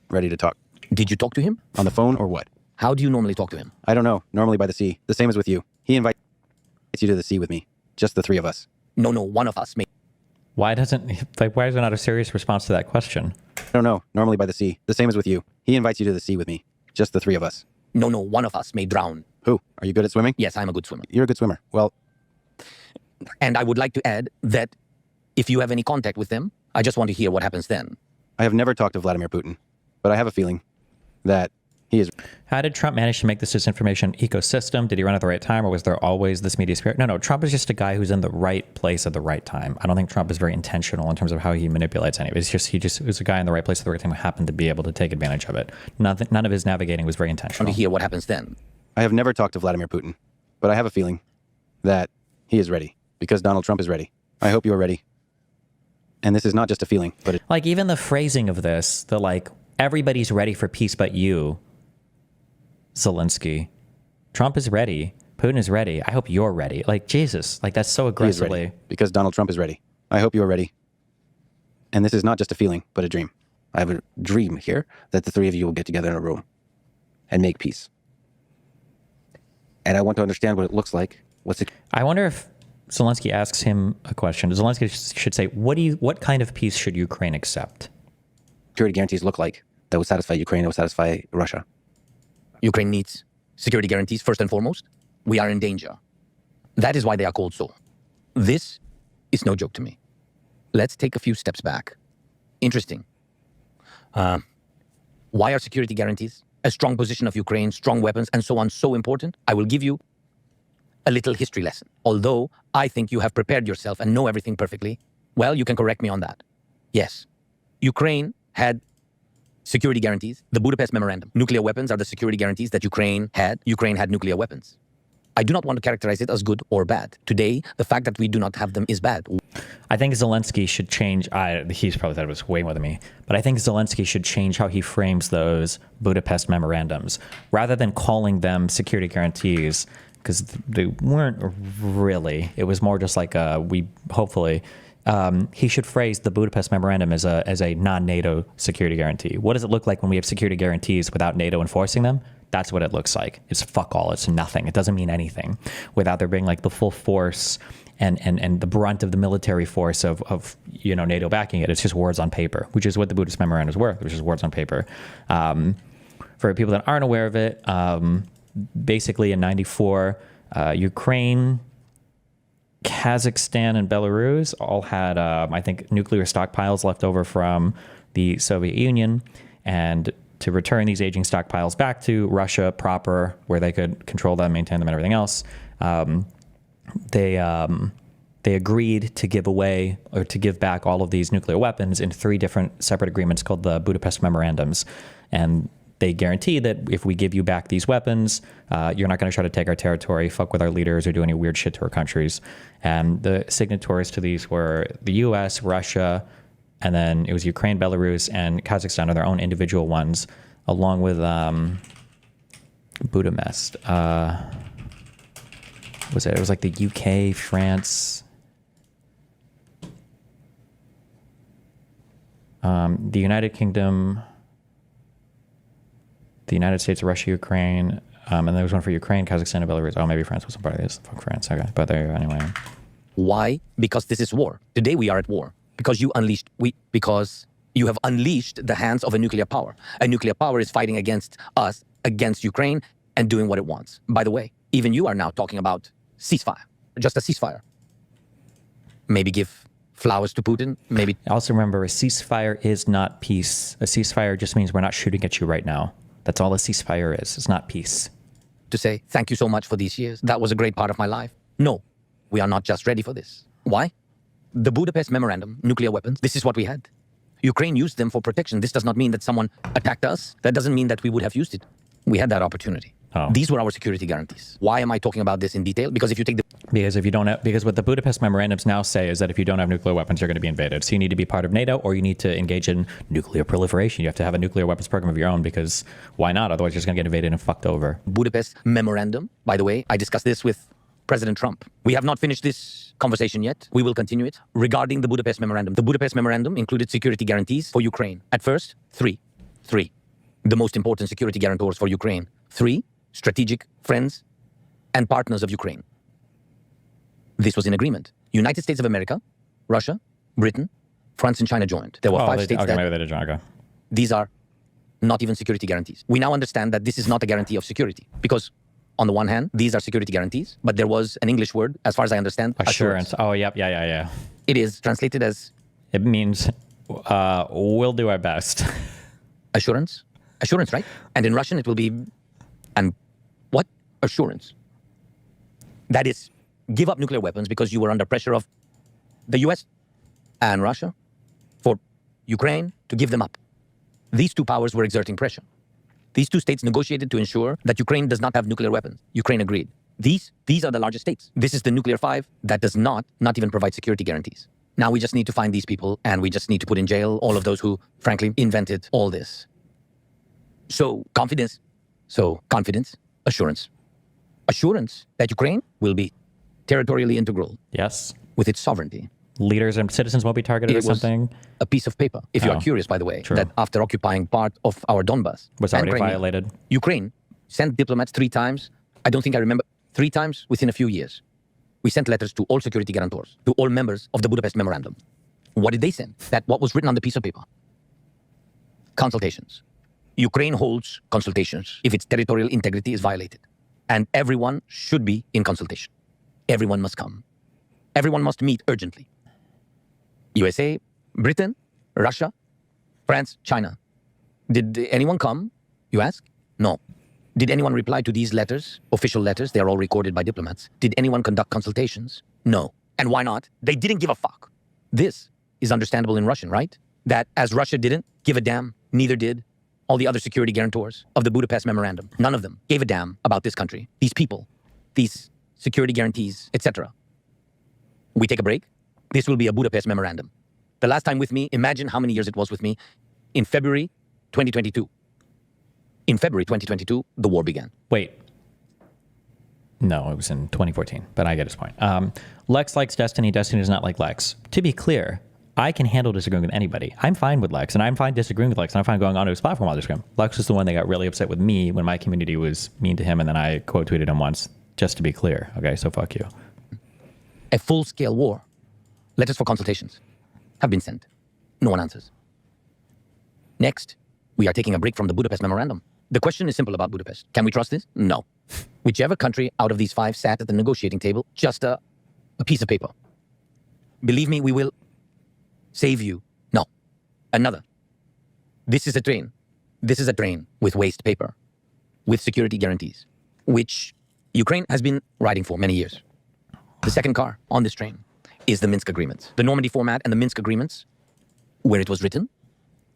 ready to talk. Did you talk to him? On the phone or what? How do you normally talk to him? I don't know. Normally by the sea. The same as with you. He invites you to the sea with me. Just the three of us. No, one of us may. Why is there not a serious response to that question? I don't know. Normally by the sea. The same as with you. He invites you to the sea with me. Just the three of us. No, one of us may drown. Who? Are you good at swimming? Yes, I'm a good swimmer. You're a good swimmer. Well. And I would like to add that if you have any contact with them, I just want to hear what happens then. I have never talked to Vladimir Putin, but I have a feeling that he is. How did Trump manage to make this disinformation ecosystem? Did he run at the right time, or was there always this media spirit? No, Trump is just a guy who's in the right place at the right time. I don't think Trump is very intentional in terms of how he manipulates any of it. He just was a guy in the right place at the right time who happened to be able to take advantage of it. None of his navigating was very intentional. I want to hear what happens then. I have never talked to Vladimir Putin, but I have a feeling that he is ready, because Donald Trump is ready. I hope you're ready. And this is not just a feeling, but like even the phrasing of this, the like, everybody's ready for peace but you, Zelenskyy. Trump is ready. Putin is ready. I hope you're ready. Like, Jesus, like that's so aggressively. He is ready, because Donald Trump is ready. I hope you're ready. And this is not just a feeling, but a dream. I have a dream here that the three of you will get together in a room and make peace. And I want to understand what it looks like. I wonder if Zelenskyy asks him a question. Zelenskyy should say, what kind of peace should Ukraine accept? Security guarantees look like that would satisfy Ukraine, that would satisfy Russia. Ukraine needs security guarantees first and foremost. We are in danger. That is why they are called so. This is no joke to me. Let's take a few steps back. Interesting. Why are security guarantees, a strong position of Ukraine, strong weapons, and so on so important? I will give you a little history lesson. Although I think you have prepared yourself and know everything perfectly, well, you can correct me on that. Yes, Ukraine had security guarantees. The Budapest Memorandum. Nuclear weapons are the security guarantees that Ukraine had. Ukraine had nuclear weapons. I do not want to characterize it as good or bad. Today, the fact that we do not have them is bad. I think Zelenskyy should change. He's probably thought it was way more than me, but I think Zelenskyy should change how he frames those Budapest memorandums. Rather than calling them security guarantees, because they weren't really. It was more just like he should phrase the Budapest Memorandum as a non-NATO security guarantee. What does it look like when we have security guarantees without NATO enforcing them? That's what it looks like. It's fuck all. It's nothing. It doesn't mean anything without there being like the full force and the brunt of the military force of NATO backing it. It's just words on paper, which is what the Budapest Memorandums were, which is words on paper. For people that aren't aware of it, basically in 94, Ukraine, Kazakhstan, and Belarus all had, I think, nuclear stockpiles left over from the Soviet Union. And to return these aging stockpiles back to Russia proper, where they could control them, maintain them, and everything else, they agreed to give away or to give back all of these nuclear weapons in 3 different separate agreements called the Budapest Memorandums. And they guarantee that if we give you back these weapons, you're not going to try to take our territory, fuck with our leaders, or do any weird shit to our countries. And the signatories to these were the U.S., Russia, and then it was Ukraine, Belarus, and Kazakhstan are their own individual ones, along with Budapest. Was it? It was like the UK, France, the United Kingdom, the United States, Russia, Ukraine, and there was one for Ukraine, Kazakhstan, and Belarus. Oh, maybe France wasn't part of this. Fuck France. Okay, but there anyway. Why? Because this is war. Today we are at war. Because you unleashed, because You have unleashed the hands of a nuclear power. A nuclear power is fighting against us, against Ukraine, and doing what it wants. By the way, even you are now talking about ceasefire, just a ceasefire. Maybe give flowers to Putin, maybe. Also remember, a ceasefire is not peace. A ceasefire just means we're not shooting at you right now. That's all a ceasefire is. It's not peace. To say, thank you so much for these years. That was a great part of my life. No, we are not just ready for this. Why? The Budapest Memorandum, nuclear weapons, this is what we had. Ukraine used them for protection. This does not mean that someone attacked us. That doesn't mean that we would have used it. We had that opportunity. Oh. These were our security guarantees. Why am I talking about this in detail? Because if you take the... Because if you don't have, because what the Budapest Memorandums now say is that if you don't have nuclear weapons, you're going to be invaded. So you need to be part of NATO, or you need to engage in nuclear proliferation. You have to have a nuclear weapons program of your own, because why not? Otherwise, you're just going to get invaded and fucked over. Budapest Memorandum, by the way, I discussed this with President Trump. We have not finished this conversation yet. We will continue it. Regarding the Budapest Memorandum, the Budapest Memorandum included security guarantees for Ukraine. At first, three. The most important security guarantors for Ukraine. 3 strategic friends and partners of Ukraine. This was in agreement. United States of America, Russia, Britain, France, and China joined. There were 5 states okay, that... maybe they did join. Okay. These are not even security guarantees. We now understand that this is not a guarantee of security, because on the one hand, these are security guarantees, but there was an English word, as far as I understand, Assurance. Oh, yep, yeah. It is translated as... It means we'll do our best. Assurance, right? And in Russian, it will be... And what? Assurance. That is, give up nuclear weapons because you were under pressure of the US and Russia for Ukraine to give them up. These 2 powers were exerting pressure. These 2 states negotiated to ensure that Ukraine does not have nuclear weapons. Ukraine agreed. These are the largest states. This is the nuclear 5 that does not even provide security guarantees. Now we just need to find these people, and we just need to put in jail all of those who, frankly, invented all this. So confidence, assurance. Assurance that Ukraine will be territorially integral. Yes. With its sovereignty. Leaders and citizens won't be targeted or something? A piece of paper, if you are curious, by the way, that after occupying part of our Donbas... Was already violated. Ukraine sent diplomats 3 times. I don't think I remember. 3 times within a few years. We sent letters to all security guarantors, to all members of the Budapest Memorandum. What did they send? What was written on the piece of paper? Consultations. Ukraine holds consultations if its territorial integrity is violated. And everyone should be in consultation. Everyone must come. Everyone must meet urgently. USA, Britain, Russia, France, China. Did anyone come, you ask? No. Did anyone reply to these letters, official letters? They are all recorded by diplomats. Did anyone conduct consultations? No. And why not? They didn't give a fuck. This is understandable in Russian, right? That as Russia didn't give a damn, neither did all the other security guarantors of the Budapest Memorandum. None of them gave a damn about this country, these people, these security guarantees, etc. We take a break. This will be a Budapest Memorandum. The last time with me, imagine how many years it was with me, in February 2022. In February 2022, the war began. Wait. No, it was in 2014, but I get his point. Lex likes Destiny. Destiny does not like Lex. To be clear, I can handle disagreeing with anybody. I'm fine with Lex, and I'm fine disagreeing with Lex, and I'm fine going onto his platform while disagreeing. Lex was the one that got really upset with me when my community was mean to him, and then I quote tweeted him once, just to be clear. Okay, so fuck you. A full-scale war. Letters for consultations have been sent. No one answers. Next, we are taking a break from the Budapest Memorandum. The question is simple about Budapest. Can we trust this? No. Whichever country out of these 5 sat at the negotiating table, just a piece of paper. Believe me, we will save you. No. Another. This is a train. This is a train with waste paper, with security guarantees, which Ukraine has been riding for many years. The second car on this train is the Minsk Agreements. The Normandy format and the Minsk Agreements, where it was written,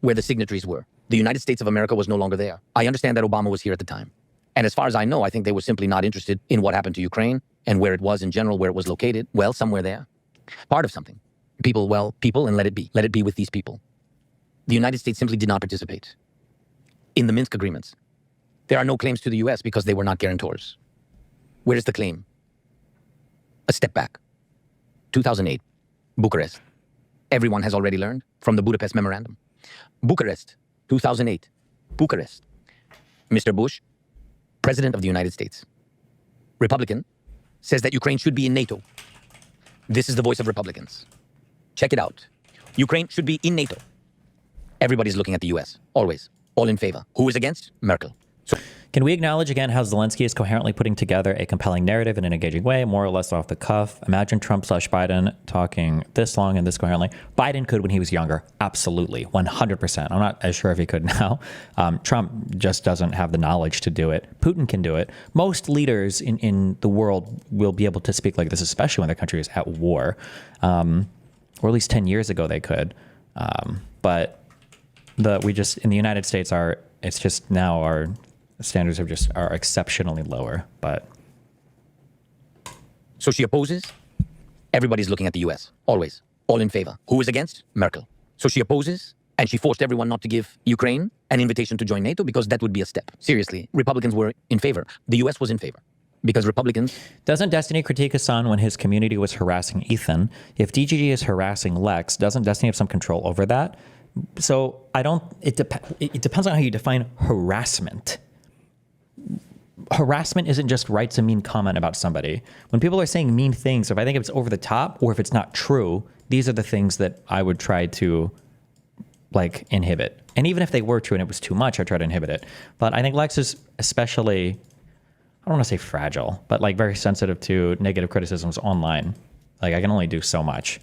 where the signatories were. The United States of America was no longer there. I understand that Obama was here at the time. And as far as I know, I think they were simply not interested in what happened to Ukraine and where it was in general, where it was located. Well, somewhere there. Part of something. People, and let it be. Let it be with these people. The United States simply did not participate in the Minsk Agreements. There are no claims to the US because they were not guarantors. Where is the claim? A step back. 2008, Bucharest. Everyone has already learned from the Budapest Memorandum. Bucharest, 2008, Bucharest. Mr. Bush, President of the United States, Republican, says that Ukraine should be in NATO. This is the voice of Republicans. Check it out. Ukraine should be in NATO. Everybody's looking at the US, always. All in favor. Who is against? Merkel. Can we acknowledge again how Zelenskyy is coherently putting together a compelling narrative in an engaging way, more or less off the cuff? Imagine Trump/Biden talking this long and this coherently. Biden could when he was younger. Absolutely. 100%. I'm not as sure if he could now. Trump just doesn't have the knowledge to do it. Putin can do it. Most leaders in the world will be able to speak like this, especially when the country is at war. Or at least 10 years ago they could. But we just, in the United States, our standards are exceptionally lower, but. So she opposes. Everybody's looking at the US, always. All in favor. Who is against? Merkel. So she opposes, and she forced everyone not to give Ukraine an invitation to join NATO because that would be a step. Seriously, Republicans were in favor. The US was in favor. Because Republicans. Doesn't Destiny critique Hassan when his community was harassing Ethan? If DGG is harassing Lex, doesn't Destiny have some control over that? So it depends on how you define harassment. Harassment isn't just writes a mean comment about somebody. When people are saying mean things, if I think it's over the top or if it's not true, these are the things that I would try to inhibit. And even if they were true and it was too much, I try to inhibit it. But I think Lex is especially, I don't want to say fragile, but very sensitive to negative criticisms online. I can only do so much.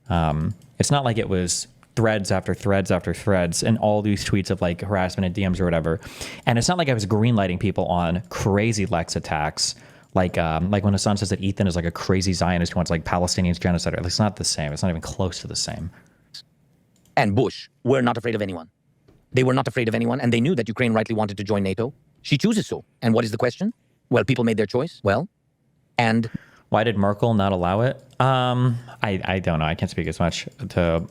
It's not like it was threads after threads after threads and all these tweets of harassment and DMs or whatever. And it's not like I was greenlighting people on crazy Lex attacks. Like when Hassan says that Ethan is a crazy Zionist who wants Palestinians genocide. It's not the same. It's not even close to the same. And Bush were not afraid of anyone. They were not afraid of anyone, and they knew that Ukraine rightly wanted to join NATO. She chooses so. And what is the question? Well, people made their choice. Well, and why did Merkel not allow it? I don't know. I can't speak as much to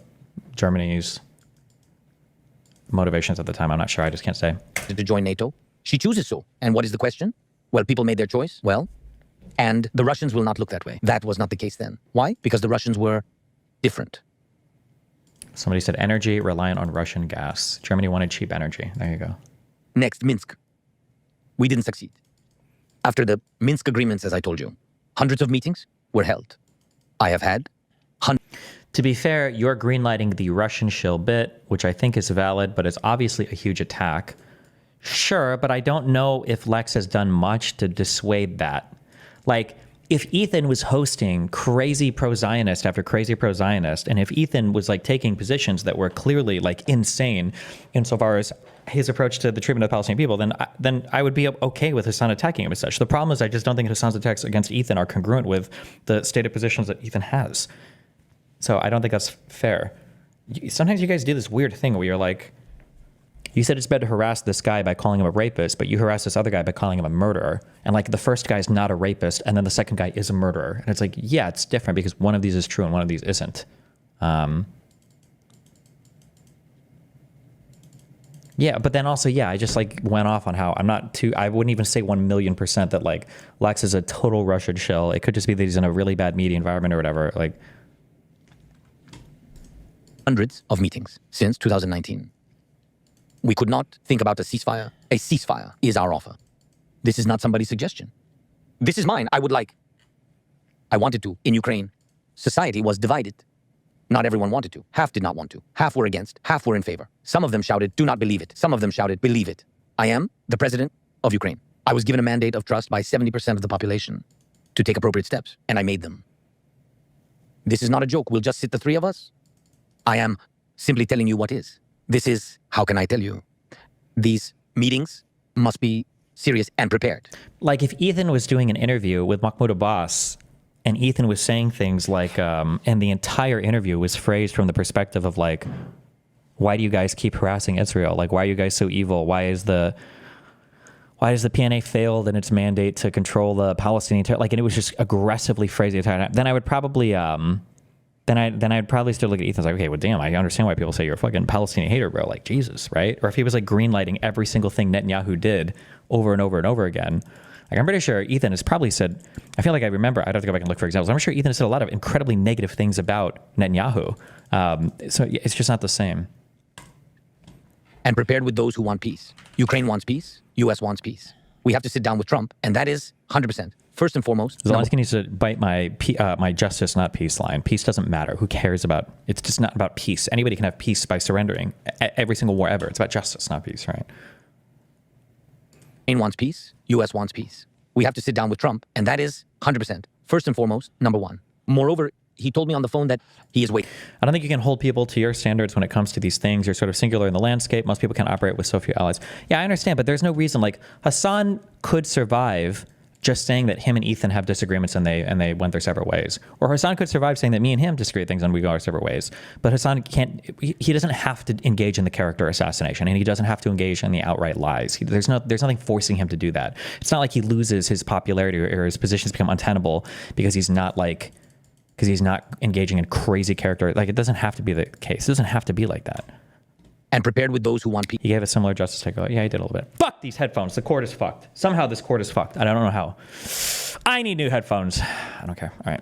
Germany's motivations at the time. I'm not sure. I just can't say. To join NATO. She chooses so. And what is the question? Well, people made their choice. Well, and the Russians will not look that way. That was not the case then. Why? Because the Russians were different. Somebody said energy reliant on Russian gas. Germany wanted cheap energy. There you go. Next, Minsk. We didn't succeed. After the Minsk agreements, as I told you, hundreds of meetings were held. I have had hundreds. To be fair, you're greenlighting the Russian shill bit, which I think is valid, but it's obviously a huge attack. Sure, but I don't know if Lex has done much to dissuade that. If Ethan was hosting crazy pro-Zionist after crazy pro-Zionist, and if Ethan was taking positions that were clearly insane insofar as his approach to the treatment of the Palestinian people, then I would be okay with Hassan attacking him as such. The problem is I just don't think Hassan's attacks against Ethan are congruent with the stated positions that Ethan has. So I don't think that's fair. Sometimes you guys do this weird thing where you're you said it's better to harass this guy by calling him a rapist, but you harass this other guy by calling him a murderer. And the first guy's not a rapist, and then the second guy is a murderer. And it's yeah, it's different because one of these is true and one of these isn't. Yeah, but then also, I just went off on how I wouldn't even say 1,000,000% that Lex is a total Russian shill. It could just be that he's in a really bad media environment or whatever. Hundreds of meetings since 2019. We could not think about a ceasefire. A ceasefire is our offer. This is not somebody's suggestion. This is mine. I wanted to. In Ukraine, society was divided. Not everyone wanted to. Half did not want to. Half were against. Half were in favor. Some of them shouted, do not believe it. Some of them shouted, believe it. I am the president of Ukraine. I was given a mandate of trust by 70% of the population to take appropriate steps, and I made them. This is not a joke. We'll just sit the three of us. I am simply telling you what is. This is, how can I tell you? These meetings must be serious and prepared. If Ethan was doing an interview with Mahmoud Abbas and Ethan was saying things and the entire interview was phrased from the perspective of why do you guys keep harassing Israel? Why are you guys so evil? Why has the PNA failed in its mandate to control the Palestinian territory? And it was just aggressively phrased the entire time. Then I would probably, then I'd probably still look at Ethan's okay, well, damn, I understand why people say you're a fucking Palestinian hater, bro. Jesus, right? Or if he was greenlighting every single thing Netanyahu did over and over and over again. I'm pretty sure Ethan has probably said, I feel like I remember, I'd have to go back and look for examples. I'm sure Ethan has said a lot of incredibly negative things about Netanyahu. So it's just not the same. And prepared with those who want peace. Ukraine wants peace. US wants peace. We have to sit down with Trump, and that is 100%. First and foremost, Zelenskyy needs to bite my justice, not peace line. Peace doesn't matter. Who cares about? It's just not about peace. Anybody can have peace by surrendering. Every single war ever. It's about justice, not peace, right? Ukraine wants peace. U.S. wants peace. We have to sit down with Trump, and that is 100%. First and foremost, number one. Moreover, he told me on the phone that he is waiting. I don't think you can hold people to your standards when it comes to these things. You're sort of singular in the landscape. Most people can operate with so few allies. Yeah, I understand, but there's no reason. Like, Hassan could survive just saying that him and Ethan have disagreements and they went their separate ways. Or Hassan could survive saying that me and him disagree with things and we go our separate ways. But Hassan he doesn't have to engage in the character assassination, and he doesn't have to engage in the outright lies. There's nothing forcing him to do that. It's not like he loses his popularity or his positions become untenable because he's not engaging in crazy character. Like, it doesn't have to be the case. It doesn't have to be like that. And prepared with those who want peace. He gave a similar justice take. Yeah, he did a little bit. Fuck these headphones. The cord is fucked. Somehow this cord is fucked. I don't know how. I need new headphones. I don't care. All right.